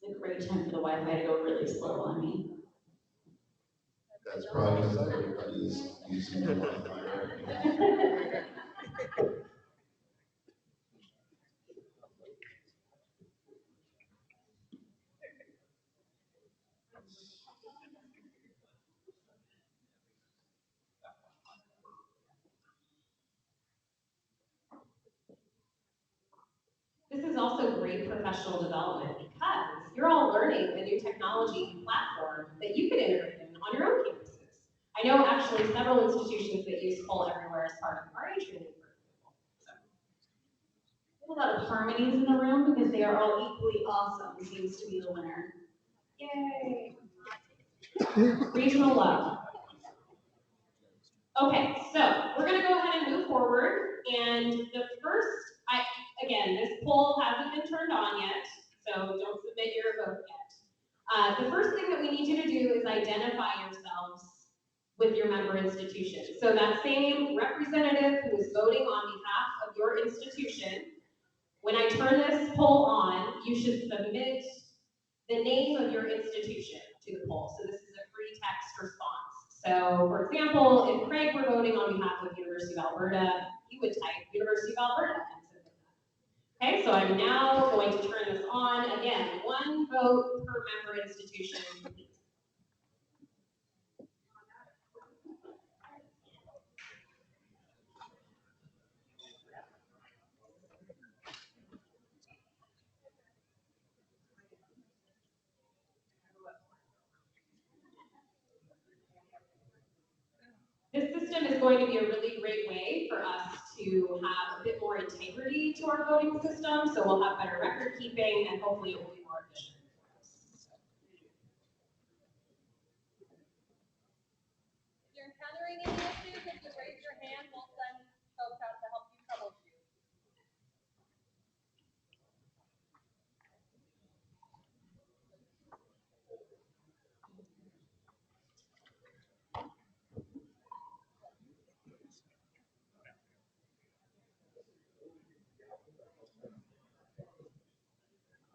It's a great time for the Wi-Fi to go really slow on me. That's probably because everybody's using the Wi-Fi right now. This is also great great professional development because you're all learning a new technology platform that you could integrate in on your own campuses. I know actually several institutions that use Pull Everywhere as part of RA training, for example. There's a lot of harmonies in the room because they are all equally awesome, seems to be the winner. Yay! Regional love. Okay, so we're gonna go ahead and move forward, and the first, again, this poll hasn't been turned on yet, so don't submit your vote yet. The first thing that we need you to do is identify yourselves with your member institution. So that same representative who is voting on behalf of your institution, when I turn this poll on, you should submit the name of your institution to the poll. So this is a free text response. So for example, if Craig were voting on behalf of University of Alberta, he would type University of Alberta and submit that. Okay, so I'm now going to turn this on. Again, one vote per member institution. This system is going to be a really great way for us to have a bit more integrity to our voting system, so we'll have better record keeping and hopefully it will be more efficient. If you're encountering any issues, if you raise your hand, we'll send folks out to help you troubleshoot.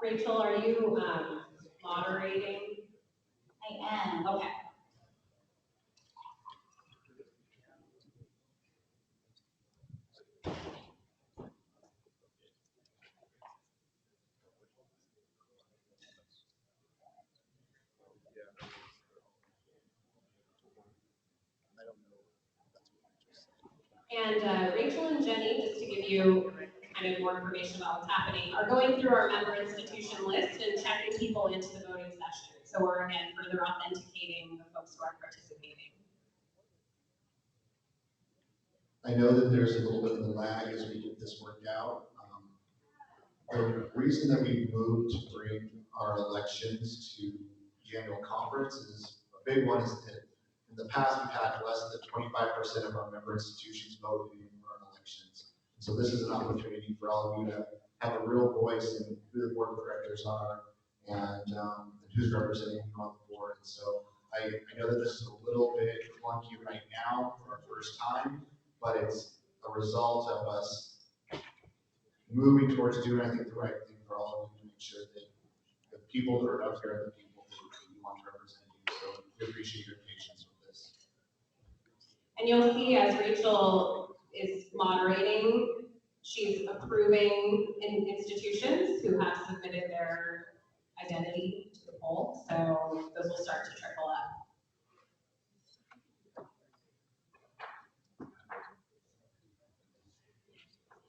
Rachel, are you moderating? I am. Okay. And Rachel and Jenny, just to give you kind of more information about what's happening, are going through our member institution list and checking people into the voting session. So we're again further authenticating the folks who are participating. I know that there's a little bit of a lag as we get this worked out. The reason that we moved to bring our elections to the annual conference is, a big one is that in the past, we've had less than 25% of our member institutions vote in our elections. So this is an opportunity for all of you to have a real voice in who the board of directors are and who's representing you on the board. And so I know that this is a little bit clunky right now for our first time, but it's a result of us moving towards doing, I think, the right thing for all of you to make sure that the people that are up here are the people that you want to represent you. So we appreciate your patience with this. And you'll see as Rachel is moderating, she's approving institutions who have submitted their identity to the poll. So those will start to trickle up.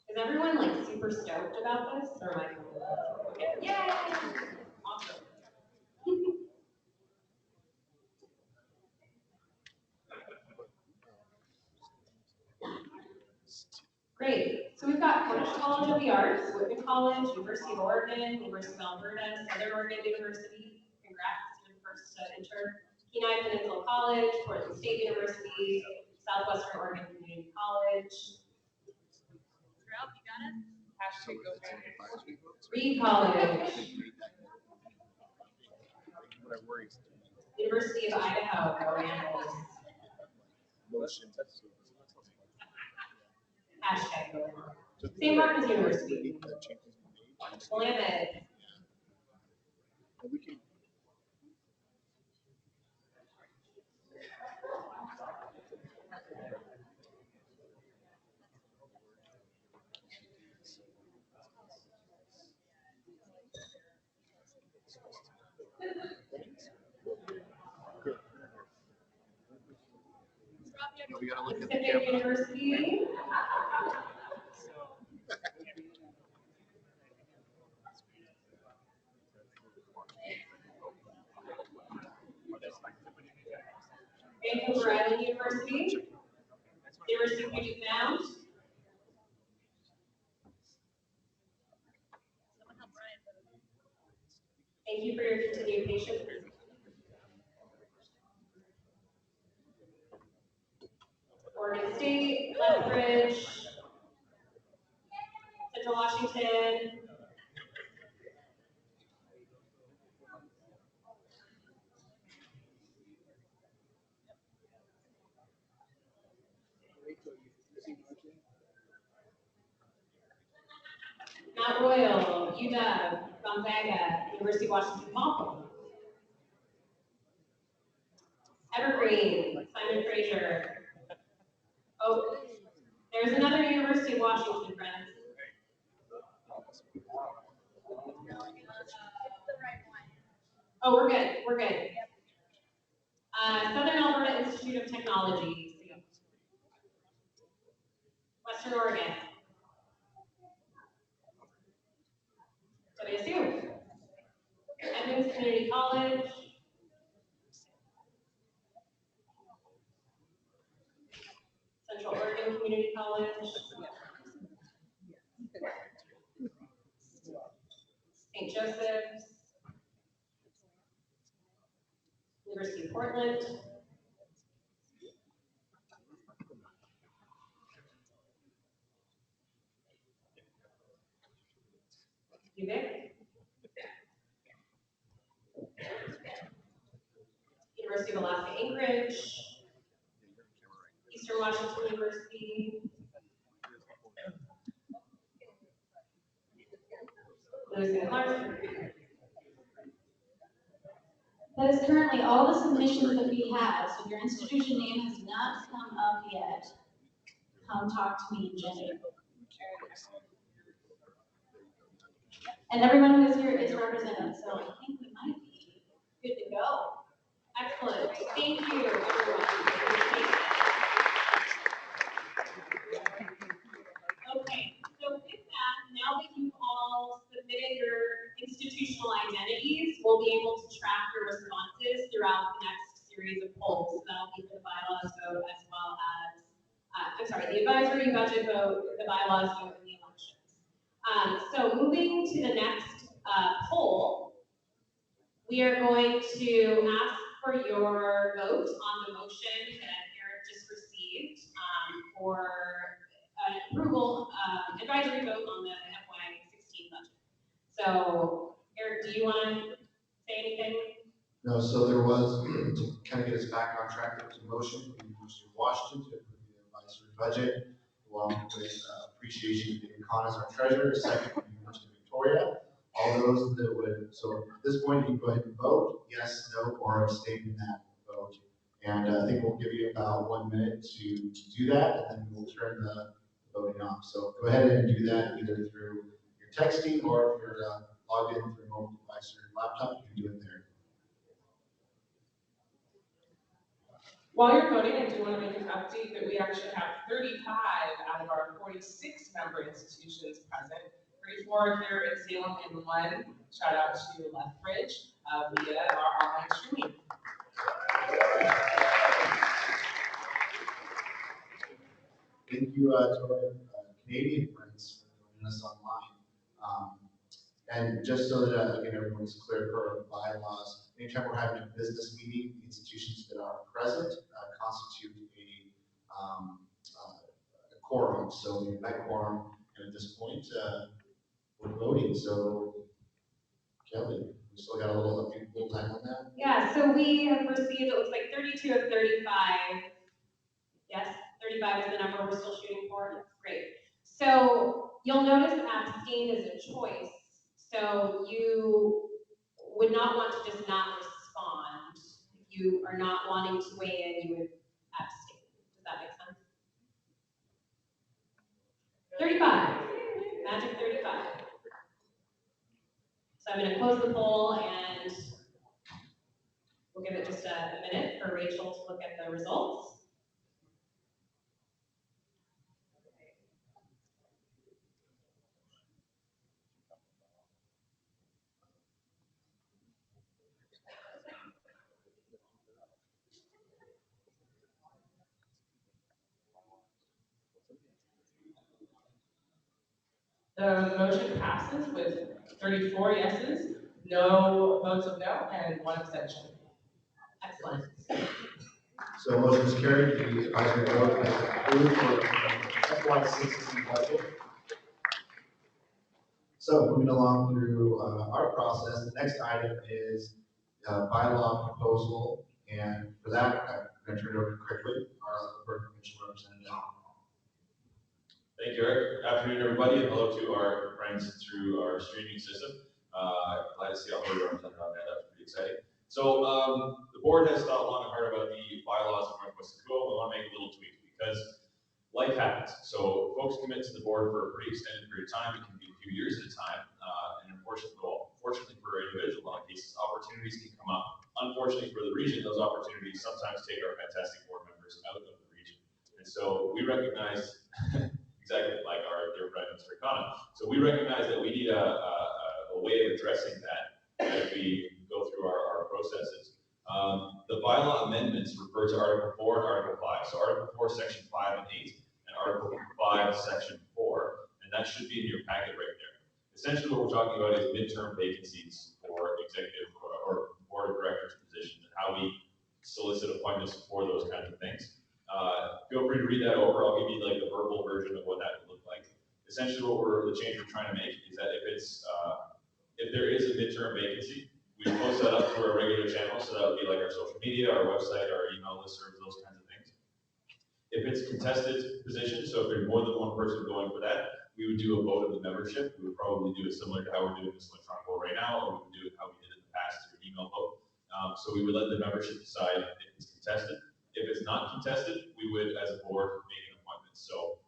Is everyone like super stoked about this, or am I? Yay! Awesome. Great. So we've got Cornish College of the Arts, Whitman College, University of Oregon, University of Alberta, Southern Oregon University. Congrats, you're the first to enter. Kenai Peninsula College, Portland State University, Southwestern Oregon Community College. Ralph, you got it? Hashtag go back. Reed College. University of Idaho, go Randalls. Hashtag go Randalls. St. Martin's University. Willamette. We gotta look at the Pacific camera. University. Vancouver Island University, University of Puget Sound, thank you for your continued patience. Oregon State, Lethbridge, Central Washington, Mount Royal, UW, Gonzaga, University of Washington, Malcolm, Evergreen, Simon Fraser. Oh, there's another University of Washington, friends. Oh, we're good, we're good. Southern Alberta Institute of Technology, Western Oregon. WSU. Edmonds Community College. Central Oregon Community College. St. Joseph's. University of Portland. UVic. University of Alaska Anchorage. Eastern Washington University. Lewis and Clark. That is currently all the submissions that we have, so if your institution name has not come up yet, come talk to me in January. And everyone who is here is represented, so I think we might be good to go. Excellent. Thank you, everyone. Okay, so with that, now that you've all submitted your institutional identities, we'll be able to track your responses throughout the next series of polls. So that'll be for the bylaws vote as well as, the advisory budget vote, the bylaws vote, and the elections. So moving to the next poll, we are going to ask for your vote on the motion that Eric just received for an approval, advisory vote on the FY16 budget. So, Eric, do you want to say anything? No, so there was, to kind of get us back on track, there was a motion from the University of Washington to approve the advisory budget, along with appreciation of David Kahn as our treasurer, second from the University of Victoria. All those that would, so at this point, you can go ahead and vote, yes, no, or abstain in that vote. And I think we'll give you about 1 minute to do that, and then we'll turn the voting off. So go ahead and do that either through your texting or if you're logged in through a mobile device or your laptop, you can do it there. While you're voting, I do want to make an update that we actually have 35 out of our 46 member institutions present. 34 here in Salem and 1, shout out to Lethbridge via our online streaming. Thank you to our Canadian friends for joining us online. And just so that, again, everyone's clear for our bylaws, anytime we're having a business meeting, the institutions that are present constitute a quorum. So we've met quorum, and at this point, we're voting. So, Kelly, we still got a little time on that? Yeah, so we have received, it looks like 32 of 35. Yes, 35 is the number we're still shooting for. Great. So you'll notice abstain is a choice. So you would not want to just not respond. If you are not wanting to weigh in, you would abstain. Does that make sense? 35. Magic 35. So I'm going to close the poll and we'll give it just a minute for Rachel to look at the results. The motion passes with 34 yeses, no votes of no, and 1 abstention. Excellent. So motion is carried, the advisory board has approved for FY16 budget. So moving along through our process, the next item is bylaw proposal, and for that, I'm going to turn it over to Cricklet, our Urban Commission representative. Thank you, Eric. Afternoon, everybody, and hello to our friends through our streaming system. Glad to see all of you represented on that. That's pretty exciting. So the board has thought long and hard about the bylaws of Northwest NWACUHO. We want to make a little tweak because life happens. So folks commit to the board for a pretty extended period of time. It can be a few years at a time. And unfortunately, fortunately for individuals, in a lot of cases, opportunities can come up. Unfortunately for the region, those opportunities sometimes take our fantastic board members out of the region. And so we recognize exactly like our dear friend Mr. Khanna. So we recognize that we need a way of addressing that as we go through our processes. The bylaw amendments refer to Article 4 and Article 5. So Article 4, Section 5 and 8, and Article 5, Section 4, and that should be in your packet right there. Essentially what we're talking about is midterm vacancies for executive or board of directors positions and how we solicit appointments for those kinds of things. Feel free to read that over. I'll give you like the verbal version of what that would look like. Essentially, the change we're trying to make is that if there is a midterm vacancy, we post that up through our regular channels. So that would be like our social media, our website, our email listservs, those kinds of things. If it's contested position, so if there's more than one person going for that, we would do a vote of the membership. We would probably do it similar to how we're doing this electronic vote right now, or we would do it how we did in the past through email vote. So we would let the membership decide if it's contested. If it's not contested, we would, as a board, make an appointment. So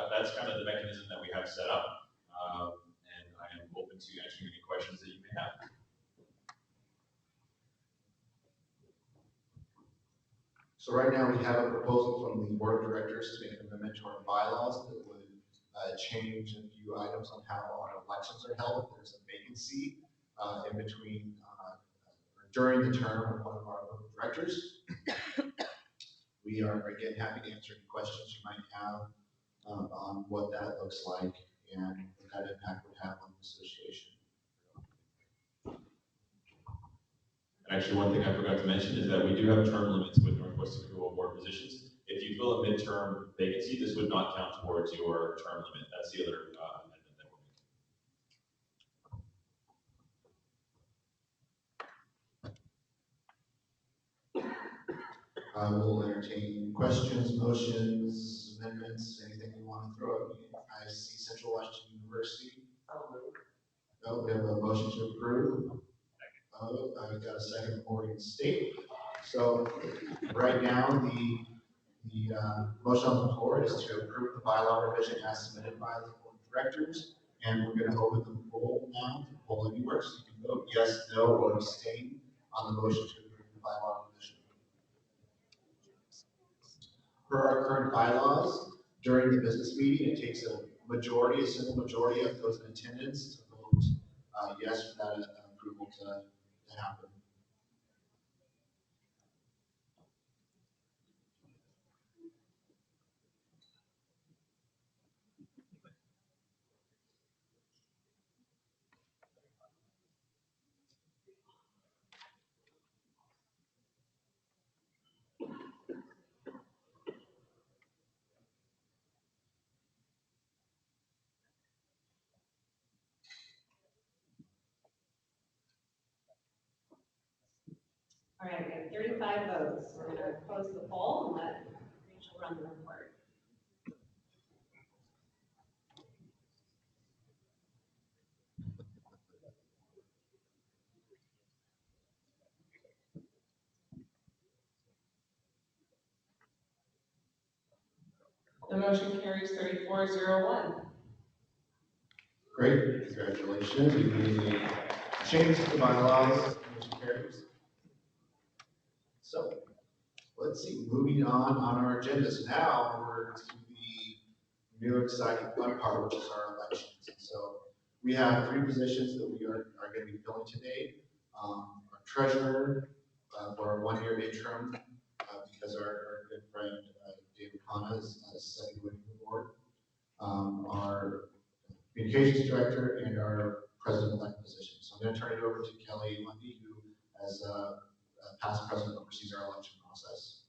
that's kind of the mechanism that we have set up. And I am open to answering any questions that you may have. So right now, we have a proposal from the board of directors to make an amendment to our bylaws that would change a few items on how our elections are held. If there's a vacancy in between or during the term of one of our board of directors. We are, again, happy to answer any questions you might have on what that looks like and what that impact would have on the association. And actually, one thing I forgot to mention is that we do have term limits with Northwest NWACUHO board positions. If you fill a midterm vacancy, this would not count towards your term limit. That's the other amendment that we're making. I will entertain questions, motions, amendments, anything you want to throw at me. I see Central Washington University. No, we have a motion to approve. Oh, I've got a second, Oregon State. So right now, the motion on the floor is to approve the bylaw revision as submitted by the board of directors. And we're going to open the poll now, to poll anywhere, so you can vote yes, no, or abstain on the motion to approve the bylaw revision. Per our current bylaws, during the business meeting, it takes a simple majority of those in attendance to vote yes for that approval to happen. All right, we have 35 votes. We're going to close the poll and let Rachel run the report. The motion carries 34-01. Great, congratulations. We made a change to the bylaws, motion carries. So, let's see, moving on our agenda. So now we're to the new exciting fun part, which is our elections. And so we have 3 positions that we are going to be filling today. Our treasurer for a 1-year interim because our good friend David Khanna is stepping away from the board. Our communications director and our president-elect position. So I'm going to turn it over to Kelly Lundy, who, as past president, oversees our election process.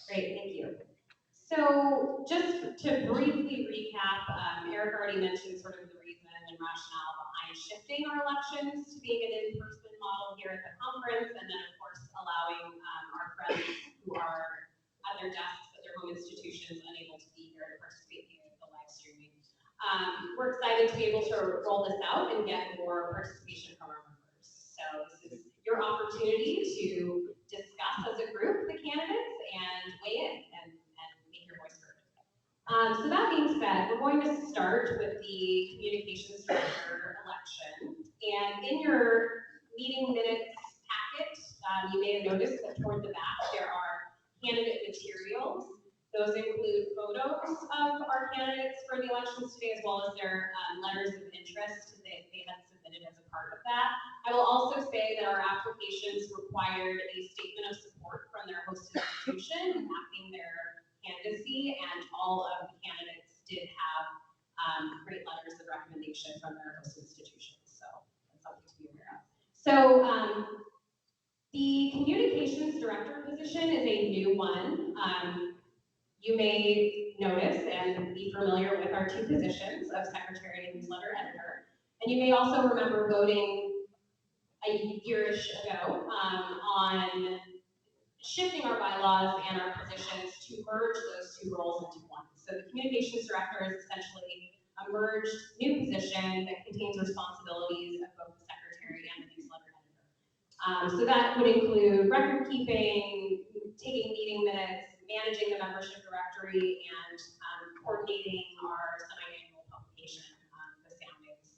Great, thank you. So just to briefly recap, Eric already mentioned sort of the reason and rationale behind shifting our elections to being an in-person model here at the conference, and then of course allowing our friends who are at their desks at their home institutions unable to be here to participate in the live streaming. We're excited to be able to roll this out and get more participation from our members. So this is your opportunity to discuss as a group the candidates and weigh in and make your voice heard. So that being said, we're going to start with the communications director election. And in your meeting minutes packet, you may have noticed that toward the back there are candidate materials. Those include photos of our candidates for the elections today, as well as their letters of interest that they had submitted as a part of that. I will also say that our applications required a statement of support from their host institution backing their candidacy, and all of the candidates did have great letters of recommendation from their host institutions. So that's something to be aware of. So the communications director position is a new one. You may notice and be familiar with our two positions of secretary and newsletter editor. And you may also remember voting a year-ish ago on shifting our bylaws and our positions to merge those two roles into one. So the communications director is essentially a merged new position that contains responsibilities of both the secretary and the newsletter editor. So that would include record keeping, taking meeting minutes, managing the membership directory, and coordinating our semi-annual publication, the soundings.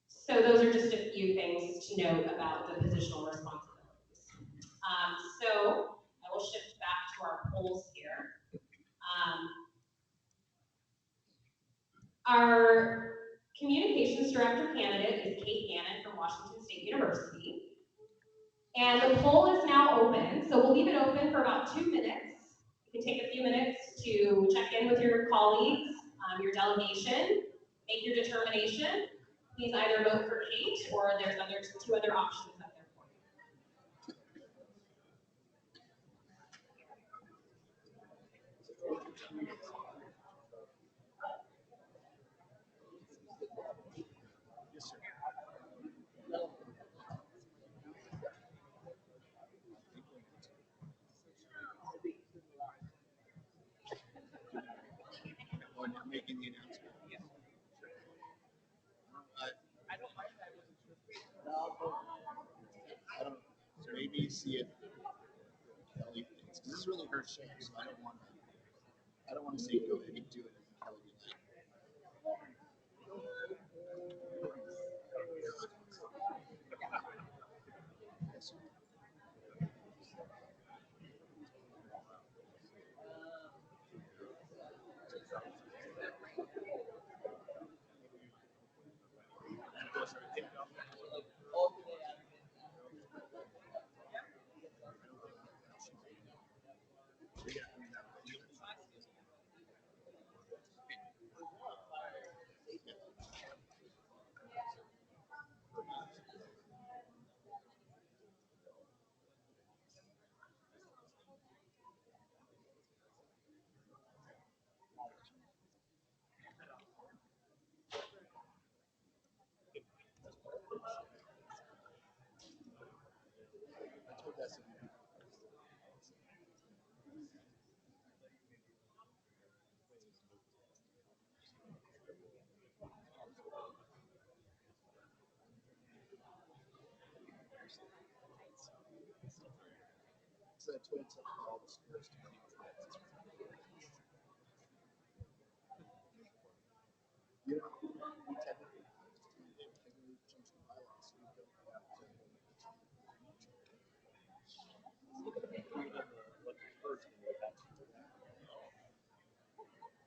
So those are just a few things to note about the positional responsibilities. So I will shift back to our polls here. Our communications director candidate is Kate Gannon from Washington State University. And the poll is now open, so we'll leave it open for about 2 minutes. You can take a few minutes to check in with your colleagues, your delegation, make your determination. Please either vote for Kate or there's two other options up there for you. Oh, and I'm making the announcement. I don't, so maybe see if Kelly thinks, because this is really her show, so I don't want to say go ahead and do it, and Kelly be like, I told that to you. So I told all the schools to keep you know, we technically changed the bylaws, so we don't have to.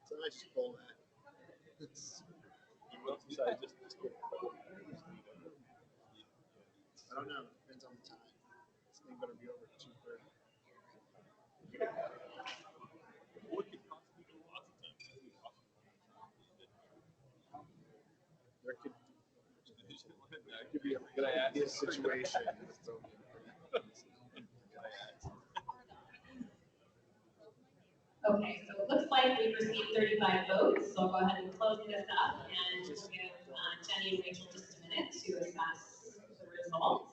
So I just pull that. I don't know, depends on the time. This thing better be over 2:30. That could be a good idea situation. So, Okay, so it looks like we've received 35 votes, so I'll go ahead and close this up and we'll give Jenny and Rachel just a minute to assess the results.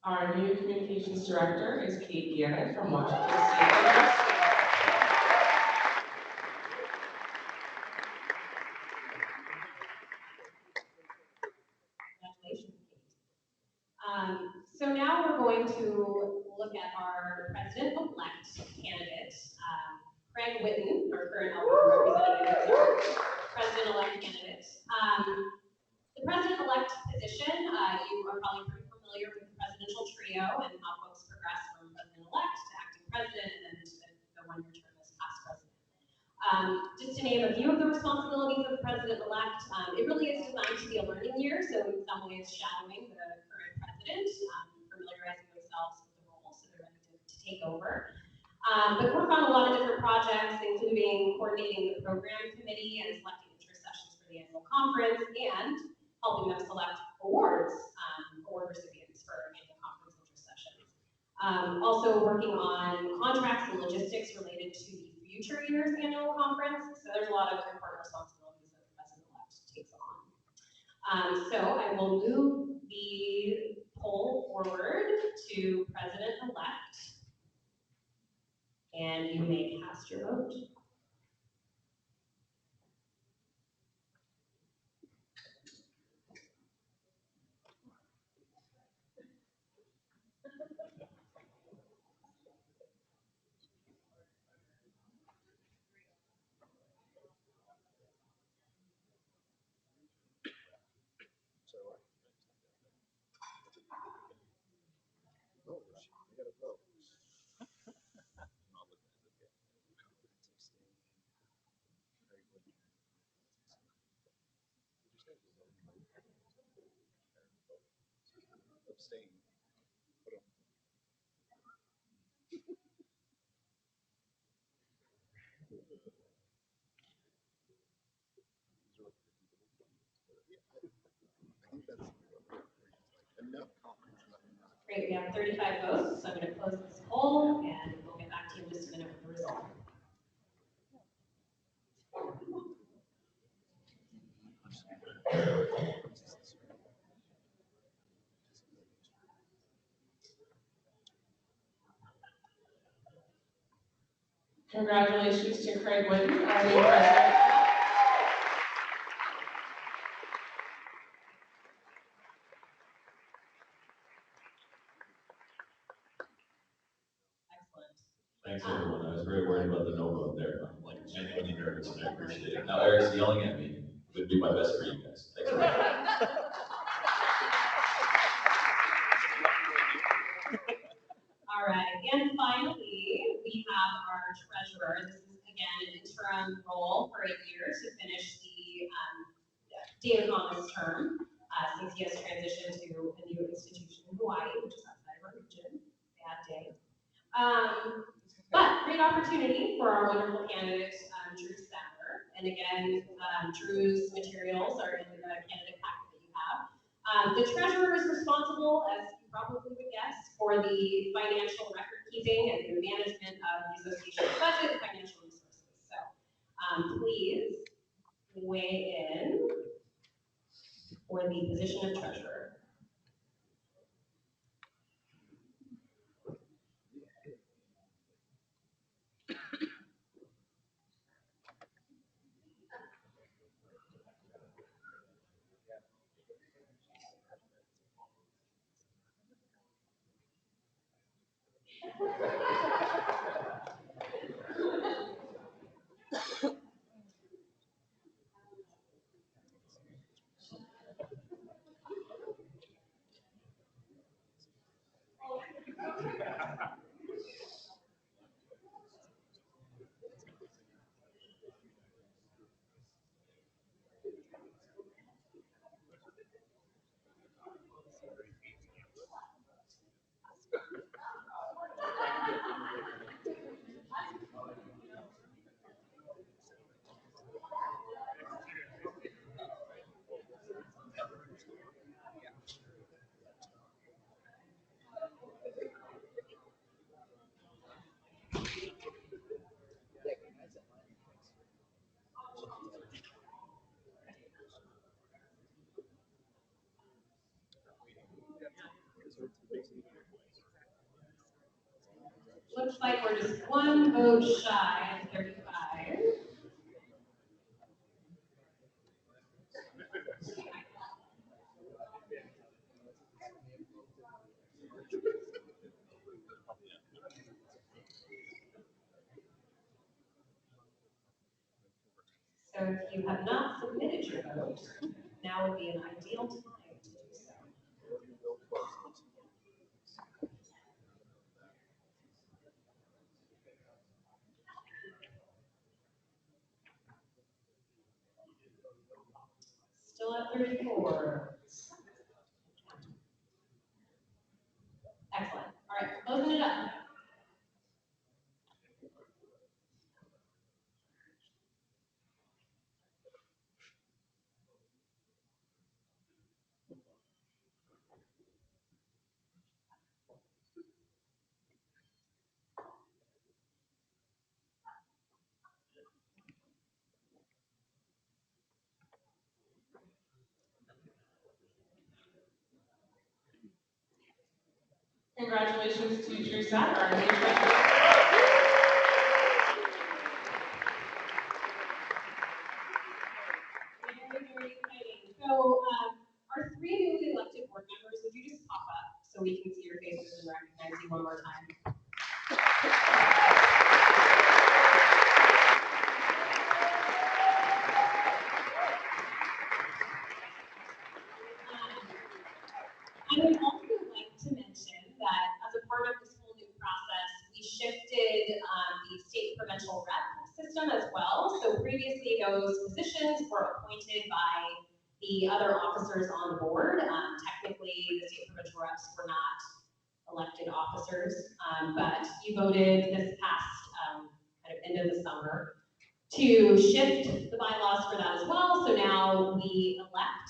Our new communications director is Kate Garrett from Washington State University. Congratulations, Kate. So now we're going to look at our president-elect candidate, Craig Whitten, our current Alberta representative, president-elect candidate. The president-elect position, you are probably pretty familiar with the presidential trio and how folks progress from president-elect to acting president and then to the one-year term as past president. Just to name a few of the responsibilities of the president-elect, it really is designed to be a learning year, so in some ways shadowing the current president, familiarizing themselves with the role so they're ready to take over. But work on a lot of different projects, including coordinating the program committee and selecting interest sessions for the annual conference and helping them select awards, award recipients for annual conference interest sessions. Also working on contracts and logistics related to the future year's annual conference. So there's a lot of important responsibilities that the president-elect takes on. So I will move the poll forward to president-elect. And you may cast your vote. I gotta vote. Abstain. I think that's enough conference. Great, we have 35 votes, so I'm going to close this poll and we'll get back to you in just a minute with the result. Congratulations to Craig Whitten, our new president. Thanks, everyone. I was very worried about the no vote there. I'm like genuinely nervous, and I appreciate it. Now Eric's yelling at me. I'm going to do my best for you guys. Thanks very much. All right, and finally, we have our treasurer. This is again an interim role for a year to finish the David Thomas term, since he has transitioned to a new institution in Hawaii, which is outside of our region. Bad day. But great opportunity for our wonderful candidate, Drew Sadler. And again, Drew's materials are in the candidate packet that you have. The treasurer is responsible, as you probably would guess, for the financial record keeping and the management of the association's budget and financial resources. So please weigh in for the position of treasurer. Looks like we're just one vote shy of 35. So if you have not submitted your vote, now would be an ideal time to do so. Still at 34. Excellent. All right, closing it up. Congratulations to Drew Sack, our new treasurer. Very exciting. So our three newly elected board members, would you just pop up so we can see your faces and recognize you one more time? I would also like to mention that as a part of this whole new process, we shifted the state provincial rep system as well. So previously those positions were appointed by the other officers on the board. Technically, the state provincial reps were not elected officers, but you voted this past kind of end of the summer to shift the bylaws for that as well. So now we elect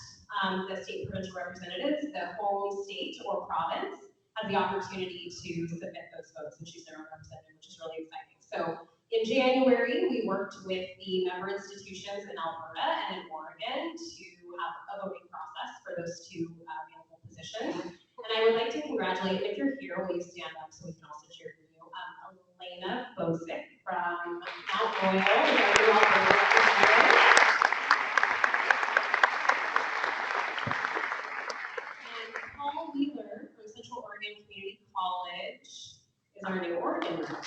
the state provincial representatives. The home state or province has the opportunity to submit those votes and choose their own representative, which is really exciting. So in January, we worked with the member institutions in Alberta and in Oregon to have a voting process for those two available positions. And I would like to congratulate, and if you're here, will you stand up so we can also cheer for you, Elena Bosick from Mount Royal, is our new Alberta representative. And Paul Wheeler from Central Oregon Community College is our new Oregon rep.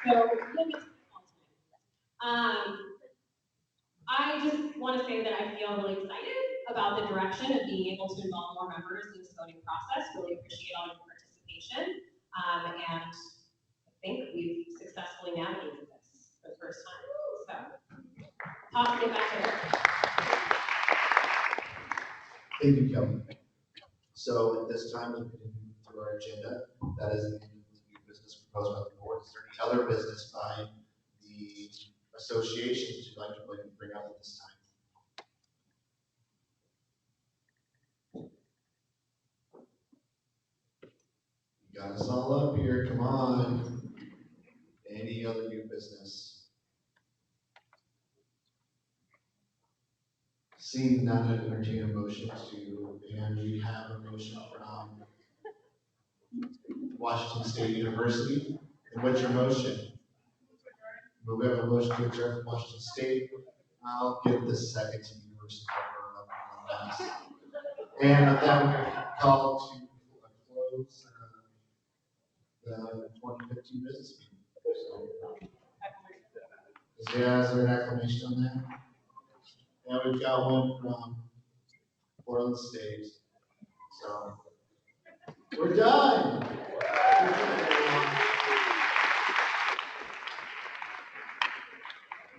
So you'll get to all time. I just want to say that I feel really excited about the direction of being able to involve more members in this voting process. Really appreciate all your participation. And I think we've successfully navigated this for the first time. So, tossing it back to Eric. Thank you, Kelly. So at this time, we'll continue through our agenda. That is the end of the new business proposed by the board. Is there any other business by the associations you'd like to bring up at this time? You got us all up here, come on. Any other new business? Seeing none, I'd entertain a motion to, and we have a motion from Washington State University. And what's your motion? We have a motion to adjourn from Washington State. I'll give the second to University of Alberta. And then we call to close the 2015 business meeting. So, is there an acclamation on that? And we've got one from Portland State. So we're done.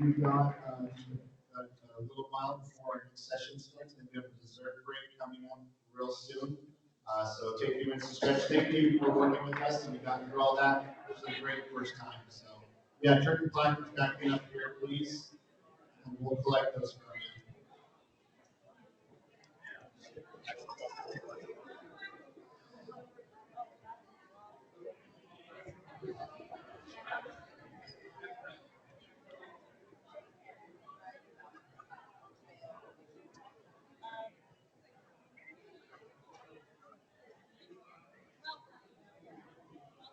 We've got a little while before our next session starts, and we have a dessert break coming up real soon. So take a few minutes to stretch. Thank you for working with us, and we got through all that. It was a great first time. So yeah, turn your placards back in up here, please.